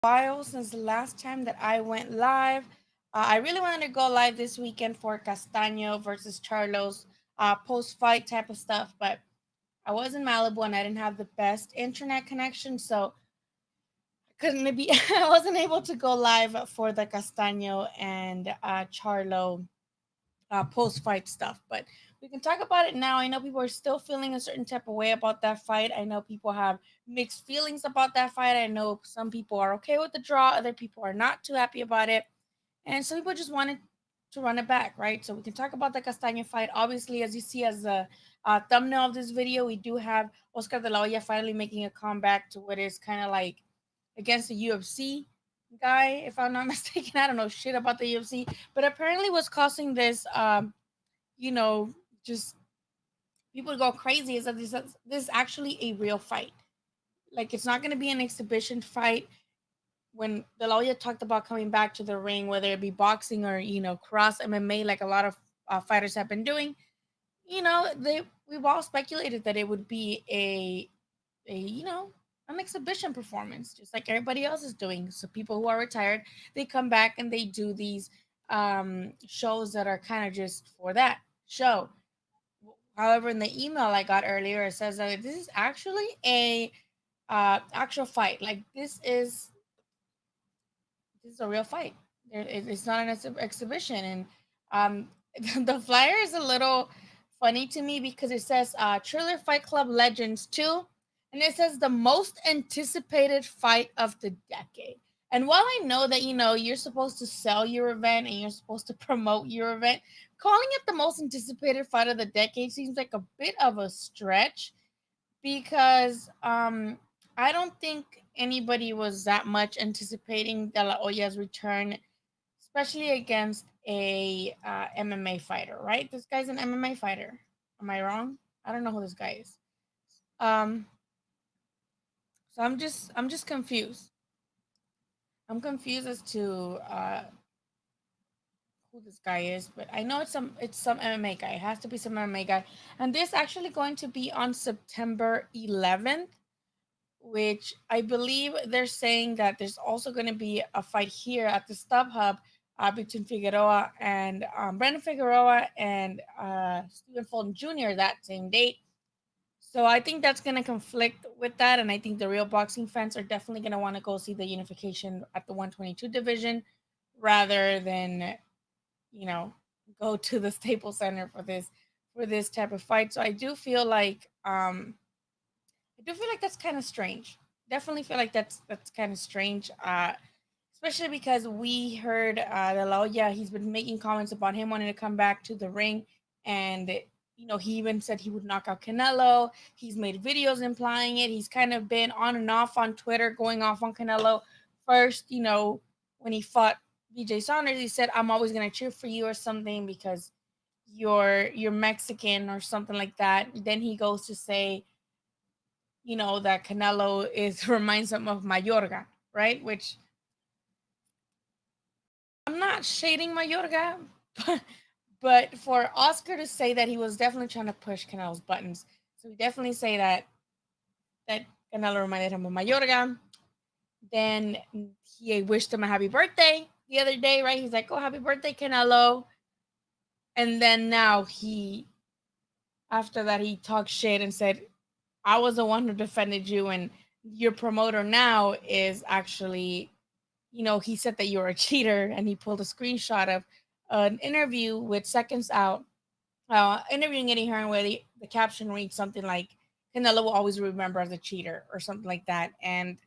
While since the last time that I went live. I really wanted to go live this weekend for Castaño versus Charlos post fight type of stuff, but I was in Malibu and I didn't have the best internet connection, so couldn't be. I wasn't able to go live for the Castaño and Charlo post fight stuff. But we can talk about it now. I know people are still feeling a certain type of way about that fight. I know people have mixed feelings about that fight. I know some people are okay with the draw, other people are not too happy about it, and some people just wanted to run it back, right? So we can talk about the Castaño fight. Obviously, as you see as the thumbnail of this video, we do have Oscar de la Hoya finally making a comeback to what is kind of like against the UFC guy, if I'm not mistaken. I don't know shit about the UFC, but apparently what's causing this, you know, just people to go crazy is that this is actually a real fight. Like it's not going to be an exhibition fight. When the lawyer talked about coming back to the ring, whether it be boxing or cross MMA, like a lot of fighters have been doing, they we've all speculated that it would be a an exhibition performance, just like everybody else is doing. So people who are retired, they come back and they do these shows that are kind of just for that show. However, in the email I got earlier, it says that this is actually a actual fight. Like this is a real fight. It's not an exhibition, and the flyer is a little funny to me because it says Triller Fight Club Legends 2, and it says the most anticipated fight of the decade. And while I know that you're supposed to sell your event and you're supposed to promote your event, calling it the most anticipated fight of the decade seems like a bit of a stretch because I don't think anybody was that much anticipating De La Hoya's return, especially against a MMA fighter, right? This guy's an MMA fighter. Am I wrong? I don't know who this guy is. Um, so I'm just confused. I'm confused as to who this guy is, but I know it's some MMA guy. It has to be some MMA guy, and this actually going to be on September 11th, which I believe they're saying that there's also going to be a fight here at the StubHub between Figueroa and Brandon Figueroa and Stephen Fulton Jr. that same date. So I think that's going to conflict with that, and I think the real boxing fans are definitely going to want to go see the unification at the 122 division rather than you know go to the Staples Center for this type of fight. So I do feel like that's kind of strange. Definitely feel like that's kind of strange. Especially because we heard the Loya, he's been making comments about him wanting to come back to the ring, and he even said he would knock out Canelo. He's made videos implying it. He's kind of been on and off on Twitter, going off on Canelo. First, when he fought BJ Saunders, he said, "I'm always gonna cheer for you" or something because you're Mexican or something like that. Then he goes to say that Canelo is reminds him of Mayorga, right? Which I'm not shading Mayorga, but for Oscar to say that he was definitely trying to push Canelo's buttons, so we definitely say that Canelo reminded him of Mayorga. Then he wished him a happy birthday the other day, right? He's like, "Oh, happy birthday, Canelo!" And then now after that, he talked shit and said, "I was the one who defended you, and your promoter now is actually." He said that you're a cheater, and he pulled a screenshot of an interview with Seconds Out, interviewing Eddie Hearn, where the caption reads something like, Canelo will always remember as a cheater, or something like that. And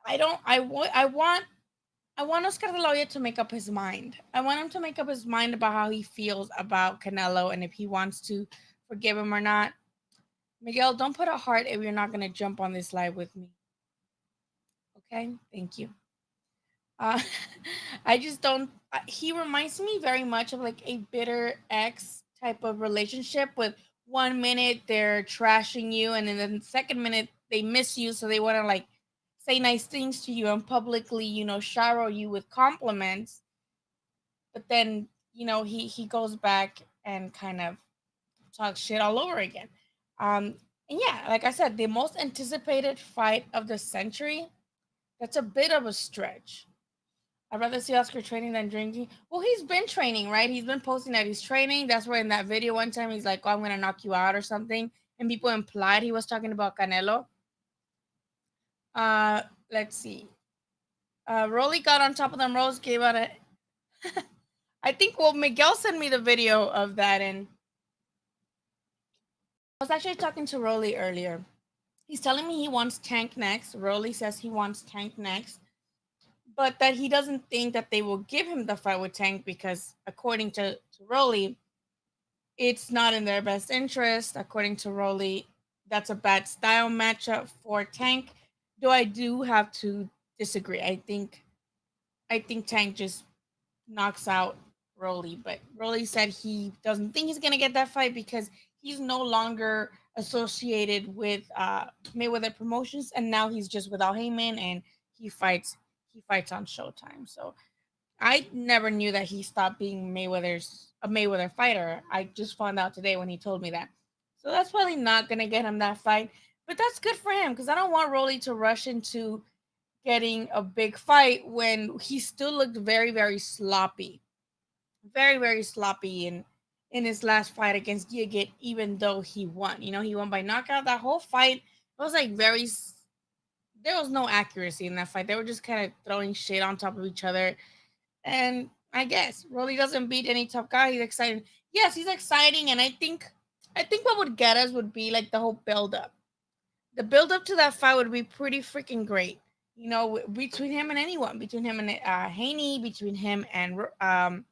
I don't, I want Oscar de la Hoya to make up his mind. I want him to make up his mind about how he feels about Canelo and if he wants to forgive him or not. Miguel, don't put a heart if you're not going to jump on this live with me. Okay? Thank you. Uh, I just don't. He reminds me very much of like a bitter ex type of relationship. With 1 minute they're trashing you, and then the second minute they miss you, so they want to like say nice things to you and publicly, shower you with compliments. But then he goes back and kind of talks shit all over again. And yeah, like I said, the most anticipated fight of the century. That's a bit of a stretch. I'd rather see Oscar training than drinking. Well, he's been training, right? He's been posting that he's training. That's where in that video one time he's like, "Oh, I'm gonna knock you out" or something, and people implied he was talking about Canelo. Uh, let's see. Rolly got on top of them ropes, gave out a. I think well, Miguel sent me the video of that, and I was actually talking to Rolly earlier. He's telling me he wants Tank next. Rolly says he wants Tank next, but that he doesn't think that they will give him the fight with Tank because, according to Rolly, it's not in their best interest. According to Rolly, that's a bad style matchup for Tank. Though I do have to disagree. I think Tank just knocks out Rolly, but Rolly said he doesn't think he's gonna get that fight because he's no longer associated with Mayweather Promotions, and now he's just without Heyman, and he fights he fights on Showtime. So I never knew that he stopped being Mayweather's a Mayweather fighter. I just found out today when he told me that. So that's probably not gonna get him that fight, but that's good for him because I don't want Rolly to rush into getting a big fight when he still looked very very sloppy, very sloppy in his last fight against Giga, even though he won. He won by knockout. That whole fight it was like there was no accuracy in that fight. They were just kind of throwing shit on top of each other. And I guess Rolly doesn't beat any tough guy. He's exciting. Yes, he's exciting, and I think what would get us would be like the whole build up. The build up to that fight would be pretty freaking great. Between him and anyone, between him and Haney, between him and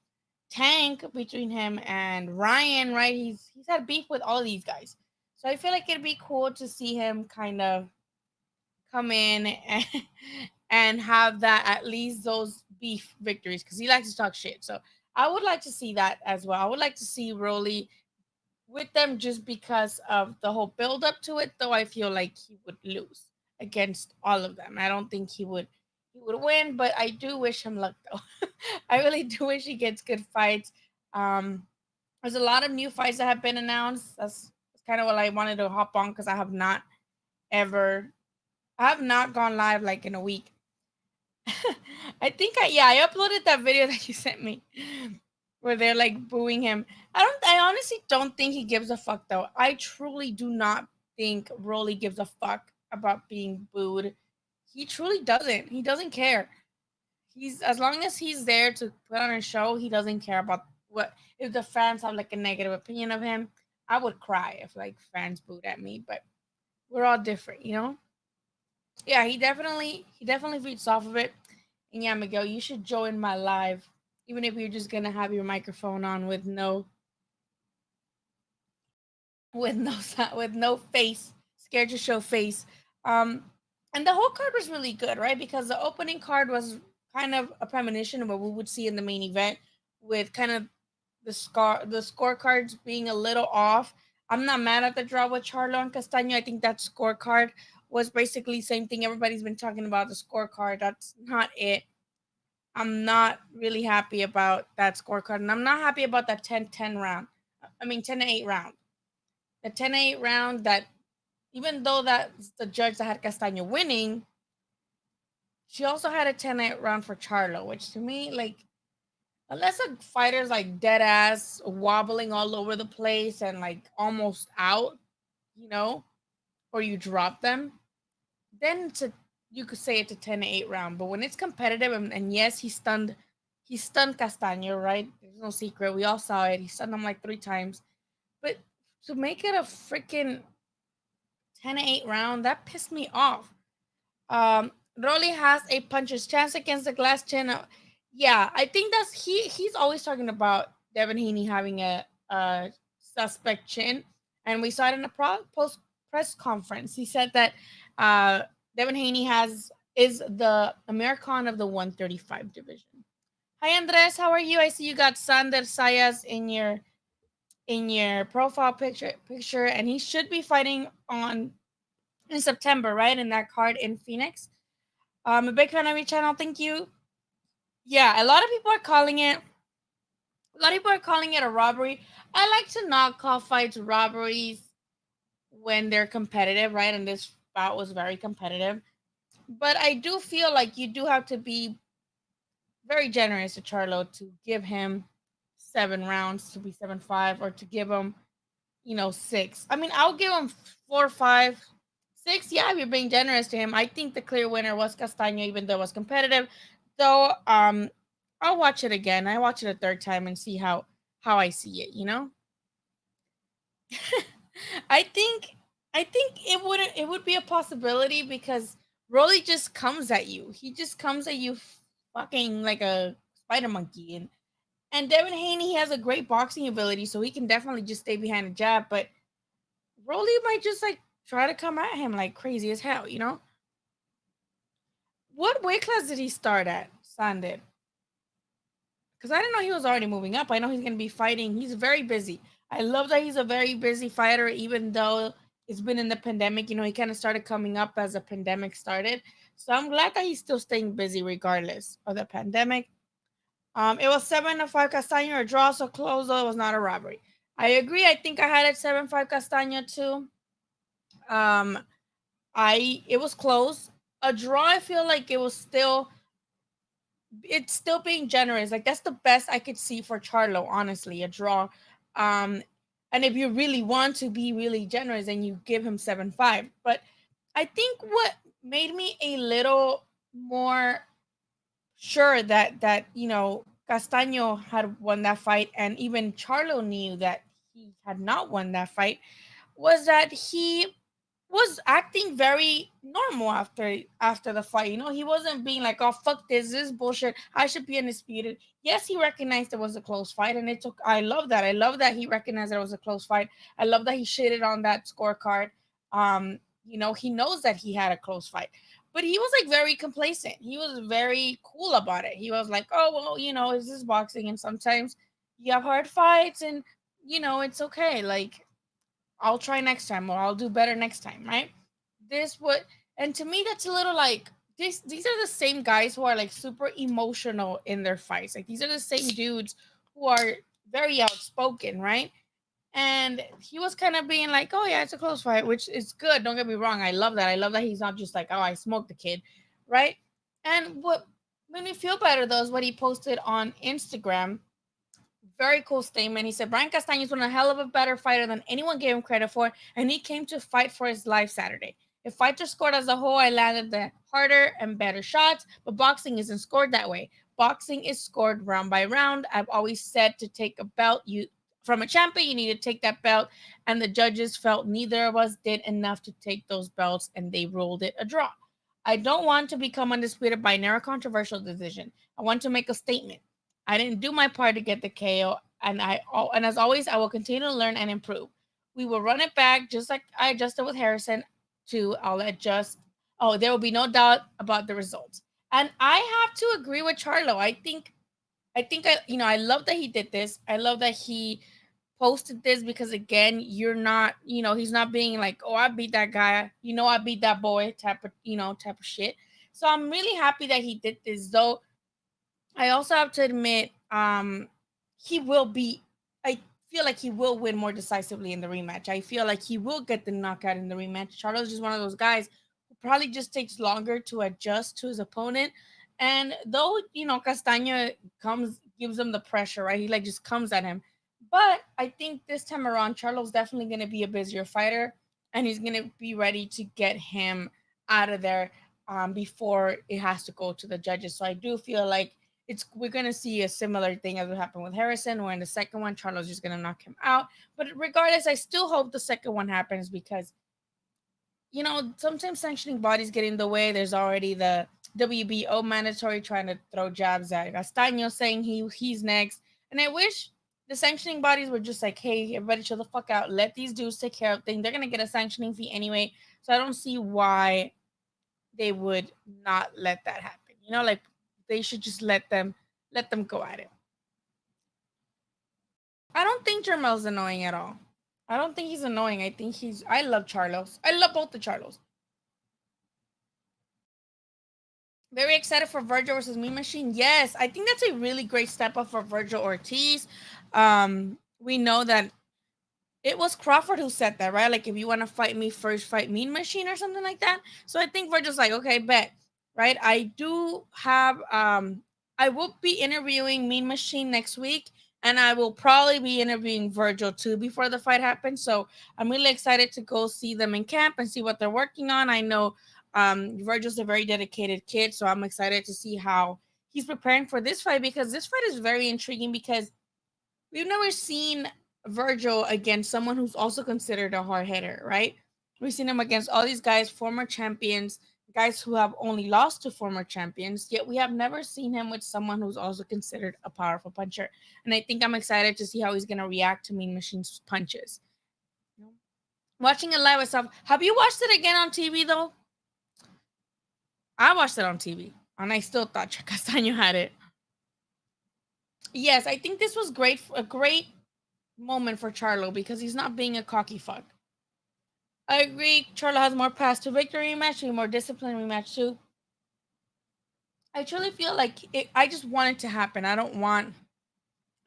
Tank, between him and Ryan, right? He's had beef with all these guys, so I feel like it'd be cool to see him kind of come in and have that at least those beef victories because he likes to talk shit. So I would like to see that as well. I would like to see Rolly with them just because of the whole build up to it. Though I feel like he would lose against all of them. I don't think he would win, but I do wish him luck though. I really do wish he gets good fights. Um, there's a lot of new fights that have been announced. That's kind of what I wanted to hop on because ever I have not gone live like in a week. I uploaded that video that you sent me where they're like booing him. I honestly don't think he gives a fuck though. I truly do not think Rolly gives a fuck about being booed. He truly doesn't. He doesn't care. He's as long as he's there to put on a show, he doesn't care about what if the fans have like a negative opinion of him. I would cry if like fans booed at me, but we're all different. Yeah, he definitely feeds off of it. And yeah, Miguel, you should join my live, even if you're just gonna have your microphone on with no face, scared to show face. Um, and the whole card was really good, right? Because the opening card was kind of a premonition of what we would see in the main event, with kind of the scorecards being a little off. I'm not mad at the draw with Charlo and Castaño. I think that scorecard was basically the same thing everybody's been talking about. The scorecard, that's not it. I'm not really happy about that scorecard, and I'm not happy about that 10-10 round. I mean 10-8 round. The 10-8 round that even though that's the judge that had Castaño winning, she also had a 10-8 round for Charlo, which to me, like, unless a fighter's like dead ass wobbling all over the place and like almost out, you know, or you drop them, then you could say it's a 10-8 round. But when it's competitive, and yes, he stunned Castaño, right? There's no secret. We all saw it. He stunned him like 3 times. But to make it a freaking 10-8 round, that pissed me off. Rolly has a puncher's chance against the glass chin. Yeah, I think he's always talking about Devin Haney having a suspect chin, and we saw it in a post press conference. He said that uh, Devin Haney is the American of the 135 division. Hi Andres, how are you? I see you got Sander Sayas in your profile picture, and he should be fighting on in September, right? In that card in Phoenix. A big fan of your channel. Thank you. Yeah, a lot of people are calling it a robbery. I like to not call fights robberies when they're competitive, right? And this bout was very competitive. But I do feel like you do have to be very generous to Charlo to give him 7 rounds to be 7-5, or to give him, 6. I mean, I'll give him 4, 5, 6. Yeah, if you're being generous to him. I think the clear winner was Castaño, even though it was competitive. Though, I'll watch it again. I watch it a third time and see how I see it. I think I think it would be a possibility because Rolly just comes at you. He just comes at you fucking like a spider monkey. And Devin Haney, he has a great boxing ability, so he can definitely just stay behind a jab, but Rolly might just like try to come at him like crazy as hell. What weight class did he start at? San did. Because I didn't know he was already moving up. I know he's going to be fighting. He's very busy. I love that he's a very busy fighter, even though it's been in the pandemic. He kind of started coming up as the pandemic started. So I'm glad that he's still staying busy regardless of the pandemic. It was 7-5 Castaño, a draw, so close, though it was not a robbery. I agree. I think I had it 7-5 Castaño too. Um, it was close. A draw, I feel like it's still being generous. Like that's the best I could see for Charlo, honestly, a draw. Um, and if you really want to be really generous, then you give him 7-5. But I think what made me a little more sure that Castaño had won that fight, and even Charlo knew that he had not won that fight, was that he was acting very normal after the fight. He wasn't being like, "Oh fuck this is bullshit. I should be undisputed." Yes, he recognized it was a close fight, and it took. I love that. I love that he recognized that it was a close fight. I love that he shitted on that scorecard. He knows that he had a close fight, but he was like very complacent. He was very cool about it. He was like, "Oh well, it's just boxing, and sometimes you have hard fights, and it's okay. Like I'll try next time, or I'll do better next time, right?" This what And to me that's a little like these are the same guys who are like super emotional in their fights. Like these are the same dudes who are very outspoken, right? And he was kind of being like, "Oh yeah, it's a close fight," which is good. Don't get me wrong. I love that. I love that he's not just like, "Oh, I smoked the kid," right? And what made me feel better though is what he posted on Instagram. Very cool statement. He said Brian Castaño is one a hell of a better fighter than anyone gave him credit for, and he came to fight for his life Saturday. If fights are scored as a whole, I landed the harder and better shots, but boxing isn't scored that way. Boxing is scored round by round. I've always said to take a belt, you from a champion, you need to take that belt, and the judges felt neither of us did enough to take those belts, and they ruled it a draw. I don't want to become undisputed by a narrow controversial decision. I want to make a statement. I didn't do my part to get the KO, and as always, I will continue to learn and improve. We will run it back just like I adjusted with Harrison. Too, I'll adjust. Oh, there will be no doubt about the results. And I have to agree with Charlo. I love that he did this. I love that he posted this because again, you're not, he's not being like, "Oh, I beat that guy. I beat that boy," type of shit. So I'm really happy that he did this, though. I also have to admit, he will be. I feel like he will win more decisively in the rematch. I feel like he will get the knockout in the rematch. Charlo's just one of those guys who probably just takes longer to adjust to his opponent. And though Castaño gives him the pressure, right? He like just comes at him. But I think this time around, Charlo's definitely going to be a busier fighter, and he's going to be ready to get him out of there before it has to go to the judges. So I do feel like we're gonna see a similar thing as what happened with Harrison, where in the second one, Charlo's just gonna knock him out. But regardless, I still hope the second one happens because sometimes sanctioning bodies get in the way. There's already the WBO mandatory trying to throw jabs at Castaño, saying he's next. And I wish the sanctioning bodies were just like, "Hey, everybody, chill the fuck out. Let these dudes take care of things. They're gonna get a sanctioning fee anyway." So I don't see why they would not let that happen. Like they should just let them go at it. I don't think Jermel's annoying at all. I don't think he's annoying. I love Charlos. I love both the Charlos. Very excited for Virgil versus Mean Machine. Yes, I think that's a really great step up for Virgil Ortiz. We know that it was Crawford who said that, right? Like, if you want to fight me first, fight Mean Machine or something like that. So I think Virgil's like, okay, bet, right? I do have, I will be interviewing Mean Machine next week, and I will probably be interviewing Virgil too before the fight happens. So I'm really excited to go see them in camp and see what they're working on. I know Virgil's a very dedicated kid, so I'm excited to see how he's preparing for this fight, because this fight is very intriguing because we've never seen Virgil against someone who's also considered a hard hitter, right? We've seen him against all these guys, former champions, guys who have only lost to former champions, yet we have never seen him with someone who's also considered a powerful puncher. And I think I'm excited to see how he's going to react to Mean Machine's punches. Watching it live myself. Have you watched it again on TV though? I watched it on TV, and I still thought Castaño had it. Yes, I think this was great, a great moment for Charlo because he's not being a cocky fuck. I agree. Charlo has more paths to victory rematch, more discipline rematch too. I truly feel like I just want it to happen. I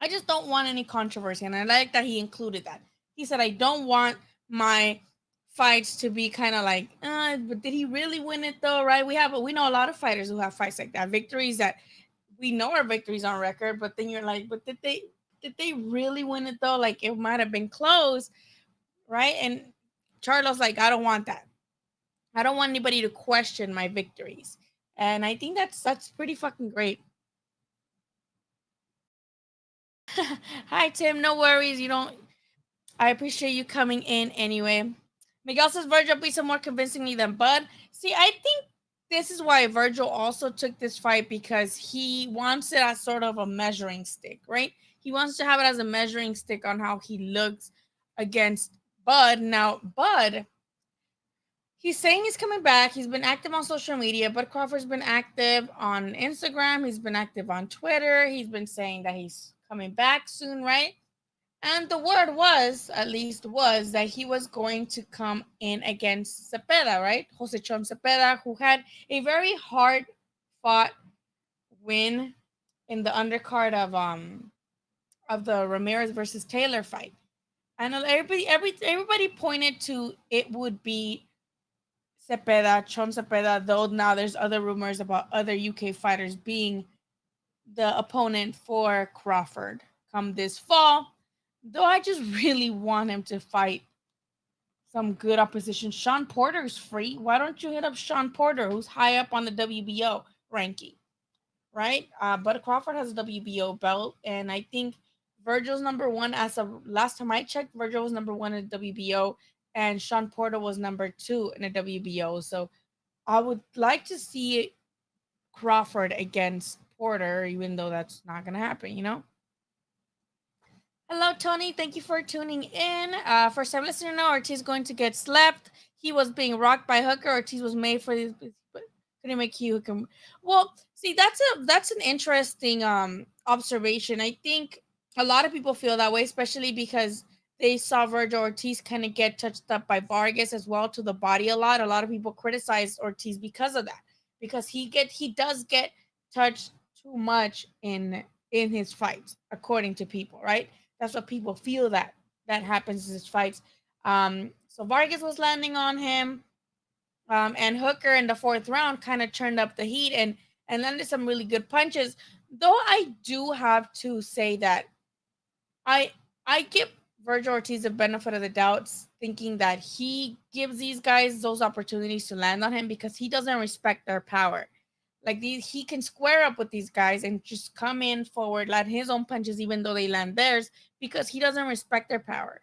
just don't want any controversy, and I like that he included that. He said, "I don't want my fights to be kind of like, but did he really win it though?" Right? We know a lot of fighters who have fights like that, victories that we know are victories on record, but then you're like, but did they really win it though? Like, it might have been close, right? And Charlo's like, I don't want that. I don't want anybody to question my victories. And I think that's pretty fucking great. Hi Tim, no worries. You don't I appreciate you coming in anyway. Miguel says Virgil beats him more convincingly than Bud. See, I think this is why Virgil also took this fight, because he wants it as sort of a measuring stick, right? He wants to have it as a measuring stick on how he looks against Bud. Now, Bud, he's saying he's coming back. He's been active on social media, but Crawford's been active on Instagram. He's been active on Twitter. He's been saying that he's coming back soon, right? And the word was, at least, was that he was going to come in against Cepeda, right? Jose Chon Cepeda, who had a very hard fought win in the undercard of the Ramirez versus Taylor fight. And everybody pointed to it would be Cepeda, Chon Cepeda, though now there's other rumors about other UK fighters being the opponent for Crawford come this fall. Though I just really want him to fight some good opposition. Sean Porter's free. Why don't you hit up Sean Porter, who's high up on the WBO ranking, right? But Crawford has a WBO belt, and I think Virgil's number one. As of last time I checked, Virgil was number one in the WBO, and Sean Porter was number two in the WBO. So I would like to see Crawford against Porter, even though that's not gonna happen, you know. Hello, Tony. Thank you for tuning in. First time listener, no, Ortiz going to get slept. He was being rocked by Hooker. Ortiz was made for this, but couldn't make you Hooker. Well, see, that's an interesting observation. I think a lot of people feel that way, especially because they saw Virgil Ortiz kind of get touched up by Vargas as well to the body a lot. A lot of people criticize Ortiz because of that, because he does get touched too much in his fights, according to people, right? That's what people feel that happens in his fights. So Vargas was landing on him, and Hooker in the fourth round kind of turned up the heat and landed some really good punches. Though I do have to say that I I give Virgil Ortiz the benefit of the doubts, thinking that he gives these guys those opportunities to land on him because he doesn't respect their power. Like, he can square up with these guys and just come in forward, land his own punches, even though they land theirs, because he doesn't respect their power,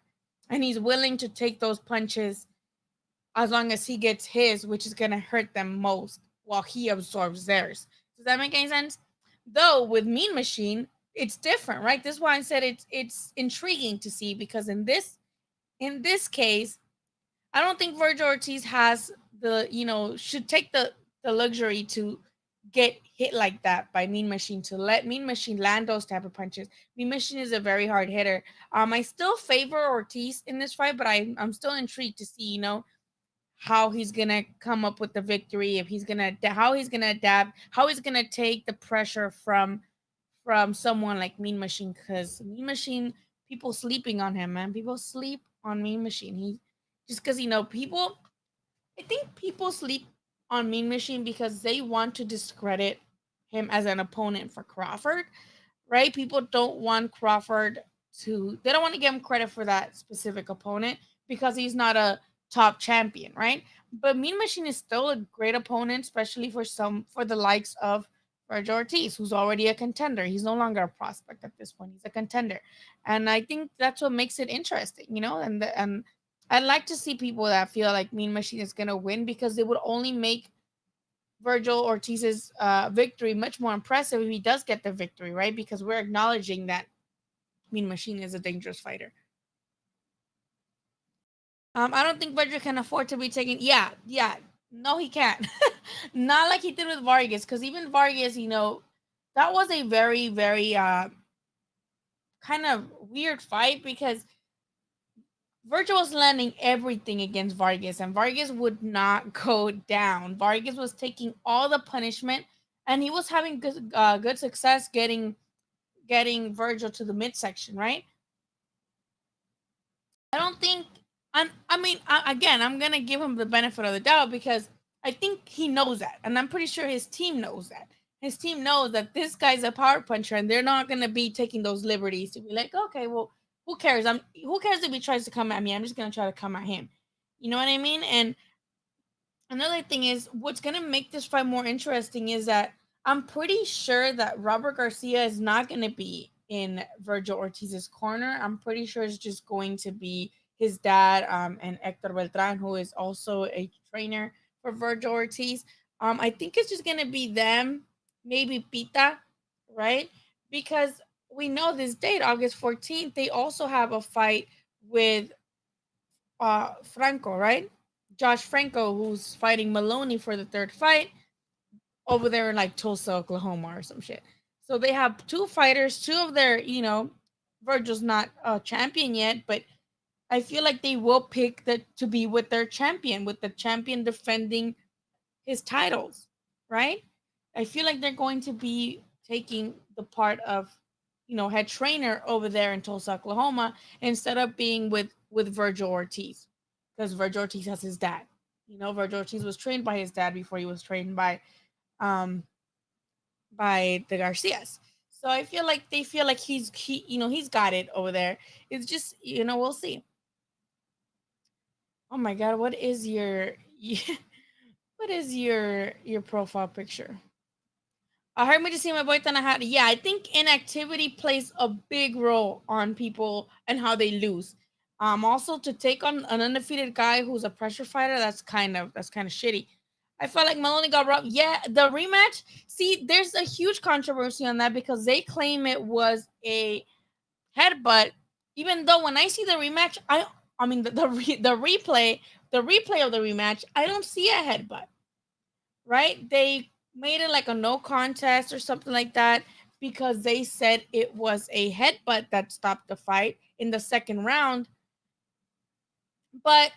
and he's willing to take those punches as long as he gets his, which is gonna hurt them most, while he absorbs theirs. Does that make any sense? Though with Mean Machine, it's different, right? This is why I said it's intriguing to see, because in this case, I don't think Virgil Ortiz has should take the luxury to get hit like that by Mean Machine, to let Mean Machine land those type of punches. Mean Machine is a very hard hitter. I still favor Ortiz in this fight, but I'm still intrigued to see, how he's gonna come up with the victory, if he's gonna how he's gonna adapt, how he's gonna take the pressure from someone like Mean Machine, because Mean Machine, people sleeping on him, man. People sleep on Mean Machine. He just because people, I think people sleep on Mean Machine because they want to discredit him as an opponent for Crawford, right? People don't want Crawford to, they don't want to give him credit for that specific opponent because he's not a top champion, right? But Mean Machine is still a great opponent, especially for the likes of Virgil Ortiz, who's already a contender. He's no longer a prospect at this point. He's a contender. And I think that's what makes it interesting, and I'd like to see people that feel like Mean Machine is gonna win because it would only make Virgil Ortiz's victory much more impressive if he does get the victory, right? Because we're acknowledging that Mean Machine is a dangerous fighter. I don't think Virgil can afford to be taken. Yeah, yeah. No, he can't. Not like he did with Vargas, because even Vargas, that was a very, very kind of weird fight because Virgil was landing everything against Vargas, and Vargas would not go down. Vargas was taking all the punishment, and he was having good success getting Virgil to the midsection, right? I don't think. I mean, again, I'm gonna give him the benefit of the doubt because I think he knows that, and I'm pretty sure his team knows that. His team knows that this guy's a power puncher, and they're not gonna be taking those liberties to be like, okay, well, who cares? Who cares if he tries to come at me? I'm just gonna try to come at him. You know what I mean? And another thing is what's gonna make this fight more interesting is that I'm pretty sure that Robert Garcia is not gonna be in Virgil Ortiz's corner. I'm pretty sure it's just going to be his dad, and Hector Beltran, who is also a trainer for Virgil Ortiz. I think it's just gonna be them, maybe Pita, right? Because we know this date, August 14th, they also have a fight with Franco, right? Josh Franco, who's fighting Maloney for the third fight over there in like Tulsa, Oklahoma, or some shit. So they have two fighters, two of their, Virgil's not a champion yet, but I feel like they will pick to be with their champion, with the champion defending his titles, right? I feel like they're going to be taking the part of, head trainer over there in Tulsa, Oklahoma, instead of being with Virgil Ortiz, because Virgil Ortiz has his dad. Virgil Ortiz was trained by his dad before he was trained um by the Garcias. So I feel like they feel like he's got it over there. It's just we'll see. Oh my God, what is your what is your profile picture? I heard me to see my boy Tanahata. Yeah, I think inactivity plays a big role on people and how they lose. Also to take on an undefeated guy who's a pressure fighter, that's kind of shitty. I felt like Maloney got robbed. Yeah, the rematch. See, there's a huge controversy on that because they claim it was a headbutt, even though when I see the rematch, I mean the replay of the rematch, I don't see a headbutt, right? They made it like a no contest or something like that because they said it was a headbutt that stopped the fight in the second round. But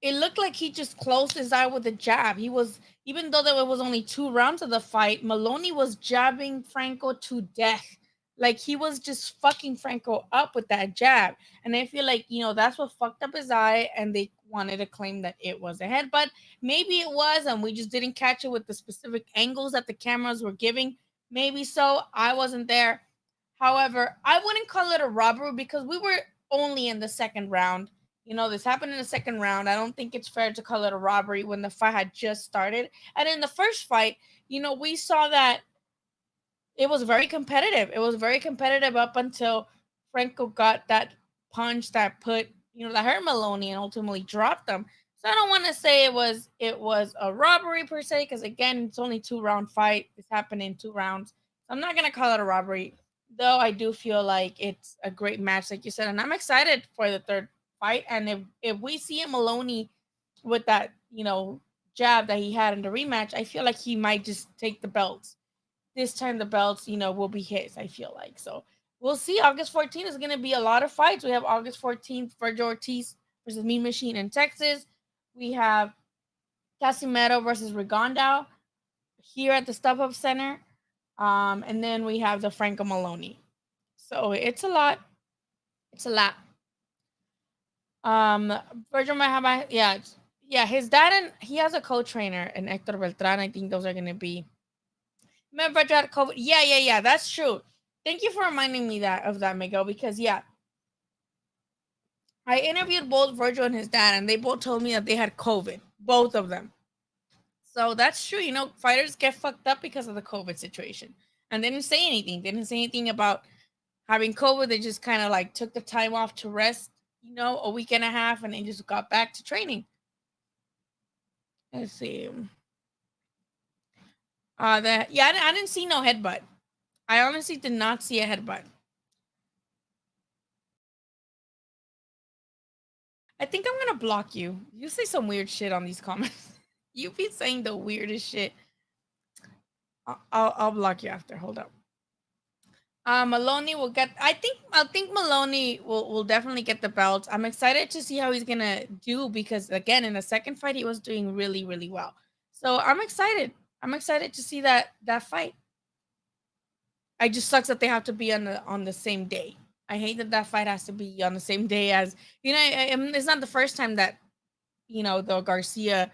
it looked like he just closed his eye with a jab. He was, even though there was only 2 rounds of the fight, Maloney was jabbing Franco to death. Like he was just fucking Franco up with that jab. And I feel like, that's what fucked up his eye. And they wanted to claim that it was a headbutt. Maybe it was, and we just didn't catch it with the specific angles that the cameras were giving. Maybe so. I wasn't there. However, I wouldn't call it a robbery because we were only in the second round. This happened in the second round. I don't think it's fair to call it a robbery when the fight had just started. And in the first fight, we saw that it was very competitive. It was very competitive up until Franco got that punch that that hurt Maloney and ultimately dropped them. So I don't want to say it was a robbery per se, because again, it's only 2 round fight. This happened in 2 rounds. So I'm not gonna call it a robbery, though I do feel like it's a great match, like you said, and I'm excited for the third fight. And if we see a Maloney with that, jab that he had in the rematch, I feel like he might just take the belts this time. The belts, will be his, I feel like. So we'll see. August 14th is going to be a lot of fights. We have August 14th, Virgil Ortiz versus Mean Machine in Texas. We have Casimero versus Rigondeaux here at the Step Up Center. And then we have the Franco Maloney. So it's a lot. It's a lot. Um, Virgil might have, yeah, yeah. His dad and he has a co-trainer, and Hector Beltran. I think those are gonna be. Remember Virgil had COVID? Yeah, yeah, yeah. That's true. Thank you for reminding me that of that, Miguel. Because yeah, I interviewed both Virgil and his dad, and they both told me that they had COVID, both of them. So that's true. You know, fighters get fucked up because of the COVID situation, and they didn't say anything. They didn't say anything about having COVID. They just kind of like took the time off to rest. You know, a week and a half, and they just got back to training. Let's see. That yeah, I didn't see no headbutt. I honestly did not see a headbutt. I think I'm gonna block you. You say some weird shit on these comments. You be saying the weirdest shit. I'll block you after. Hold up. Maloney will get. I think Maloney will definitely get the belt. I'm excited to see how he's gonna do because again in the second fight he was doing really really well. So I'm excited. I'm excited to see that fight. I just sucks that they have to be on the same day. I hate that that fight has to be on the same day as you know. It's not the first time that the Garcia,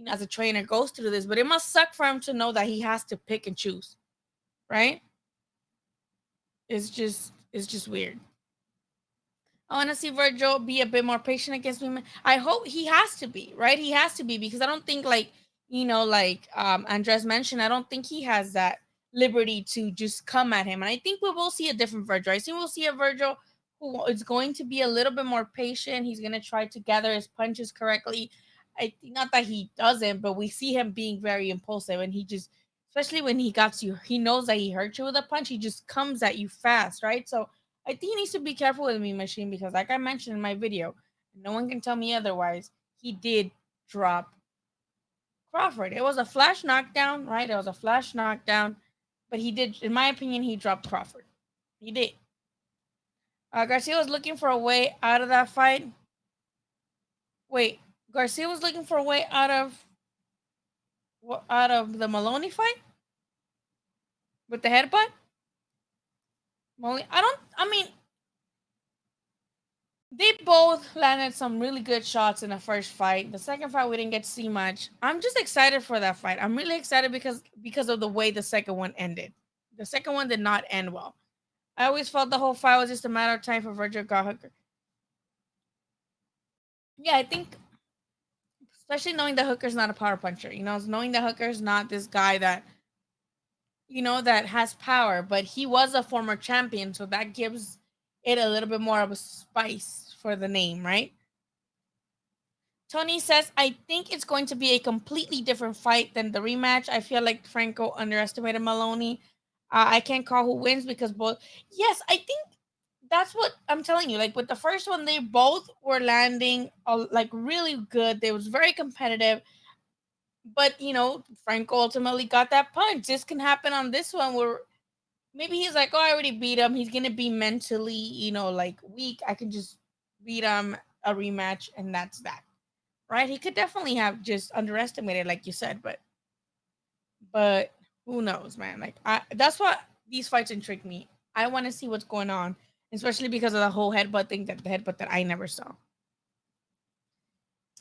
as a trainer, goes through this, but it must suck for him to know that he has to pick and choose, right? It's just weird. I want to see Virgil be a bit more patient against women. I hope he has to be, right? He has to be because I don't think Andres mentioned, I don't think he has that liberty to just come at him. And I think we will see a different Virgil. I think we'll see a Virgil who is going to be a little bit more patient. He's going to try to gather his punches correctly. I think not that he doesn't, but we see him being very impulsive and he just, especially when he got you, he knows that he hurt you with a punch. He just comes at you fast, right? So I think he needs to be careful with me machine because like I mentioned in my video, no one can tell me otherwise. He did drop Crawford. It was a flash knockdown, right? It was a flash knockdown, but he did, in my opinion, he dropped Crawford. He did. Garcia was looking for a way out of that fight. Wait, Garcia was looking for a way out of the Maloney fight with the headbutt. Maloney, I don't. I mean, they both landed some really good shots in the first fight. The second fight we didn't get to see much. I'm just excited for that fight. I'm really excited because of the way the second one ended. The second one did not end well. I always felt the whole fight was just a matter of time for Virgil Hooker. Yeah, I think especially knowing that Hooker's not a power puncher, knowing that Hooker's not this guy that that has power, but he was a former champion, so that gives it a little bit more of a spice for the name, right? Tony says, I think it's going to be a completely different fight than the rematch. I feel like Franco underestimated Maloney. I can't call who wins because both. Yes, I think that's what I'm telling you. Like with the first one, they both were landing like really good. They was very competitive. But Franco ultimately got that punch. This can happen on this one where maybe he's like, oh, I already beat him. He's gonna be mentally, like weak. I can just beat him a rematch, and that's that. Right? He could definitely have just underestimated, like you said, but who knows, man? Like that's what these fights intrigue me. I want to see what's going on, especially because of the whole headbutt thing, the headbutt that I never saw.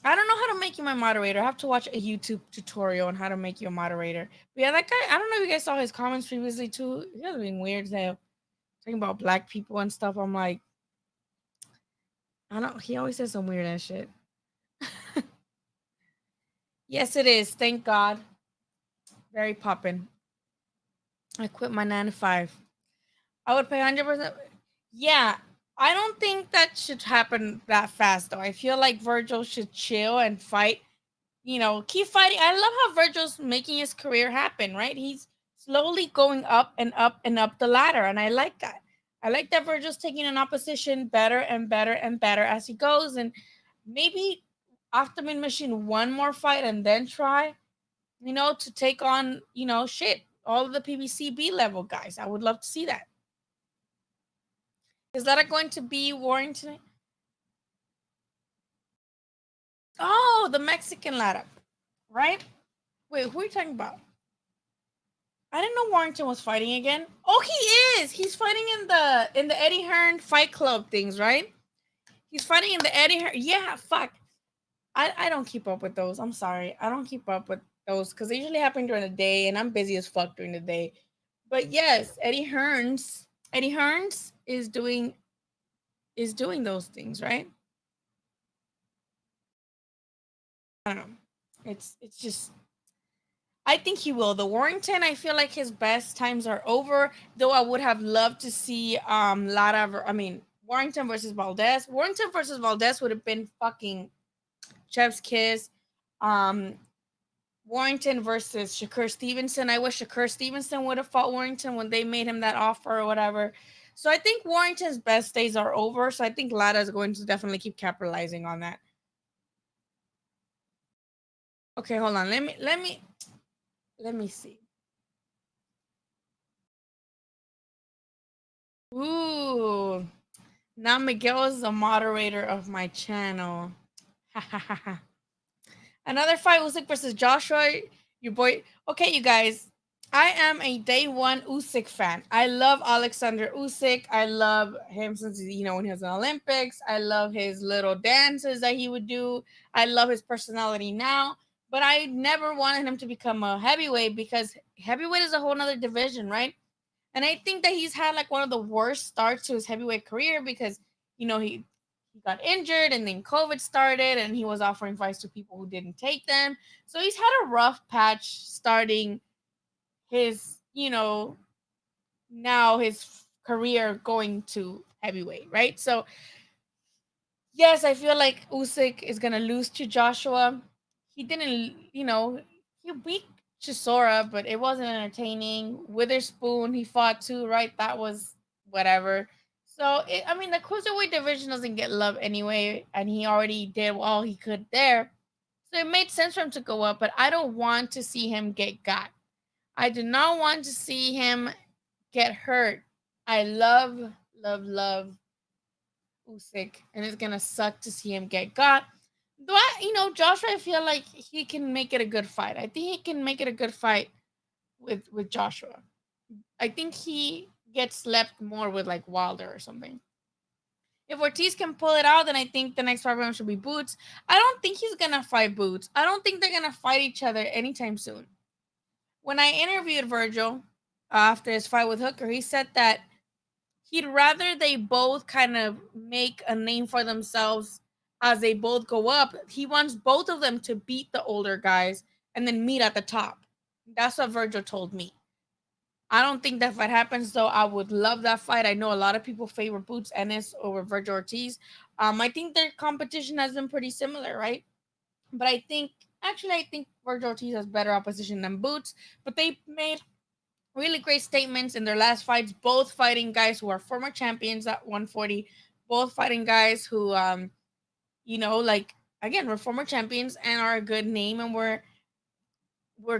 I don't know how to make you my moderator. I have to watch a YouTube tutorial on how to make you a moderator. But yeah, that guy, I don't know if you guys saw his comments previously too. He was being weird as hell. Talking about black people and stuff. I'm like, I don't, he always says some weird ass shit. Yes, it is. Thank God. Very poppin'. I quit my 9 to 5. I would pay 100%. Yeah, I don't think that should happen that fast though. I feel like Virgil should chill and fight. Keep fighting. I love how Virgil's making his career happen, right? He's slowly going up and up and up the ladder, and I like that. I like that Virgil's taking an opposition better and better and better as he goes, and maybe after Min Machine one more fight and then try, to take on, shit, all of the PBCB level guys. I would love to see that. Is that going to be Warrington? Oh, the Mexican ladder, right? Wait, who are you talking about? I didn't know Warrington was fighting again. Oh, he is. He's fighting in the Eddie Hearn Fight Club things, right? He's fighting in the Eddie. Yeah, fuck. I don't keep up with those. I'm sorry. I don't keep up with those because they usually happen during the day, and I'm busy as fuck during the day. But yes, Eddie Hearns is doing those things, right? I don't know. It's just I think he will. The Warrington, I feel like his best times are over. Though I would have loved to see Warrington versus Valdez. Warrington versus Valdez would have been fucking Chef's kiss. Um Warrington versus Shakur Stevenson. I wish Shakur Stevenson would have fought Warrington when they made him that offer or whatever. So I think Warrington's best days are over. So I think Lara is going to definitely keep capitalizing on that. Okay, hold on. Let me see. Ooh. Now Miguel is the moderator of my channel. Another fight, Usyk versus Joshua. Your boy. Okay, you guys. I am a day one Usyk fan. I love Alexander Usyk. I love him since when he was in the Olympics. I love his little dances that he would do. I love his personality now. But I never wanted him to become a heavyweight because heavyweight is a whole nother division, right? And I think that he's had like one of the worst starts to his heavyweight career because he got injured and then COVID started and he was offering fights to people who didn't take them. So he's had a rough patch starting his, now his career going to heavyweight, right? So yes, I feel like Usyk is gonna lose to Joshua. He didn't, he beat Chisora, but it wasn't entertaining. Witherspoon, he fought too, right? That was whatever. So the cruiserweight division doesn't get love anyway, and he already did all he could there. So it made sense for him to go up, but I don't want to see him get got. I do not want to see him get hurt. I love, love, love Usyk, and it's gonna suck to see him get got. Though Joshua, I feel like he can make it a good fight. I think he can make it a good fight with Joshua. I think he gets slept more with like Wilder or something. If Ortiz can pull it out, then I think the next fight round should be Boots. I don't think he's gonna fight Boots. I don't think they're gonna fight each other anytime soon. When I interviewed Virgil after his fight with Hooker, he said that he'd rather they both kind of make a name for themselves as they both go up. He wants both of them to beat the older guys and then meet at the top. That's what Virgil told me. I don't think that fight happens though. I would love that fight. I know a lot of people favor Boots Ennis over Virgil Ortiz. I think their competition has been pretty similar, right? But I think Virgil Ortiz has better opposition than Boots. But they made really great statements in their last fights, both fighting guys who are former champions at 140, both fighting guys who like again, were former champions and are a good name and were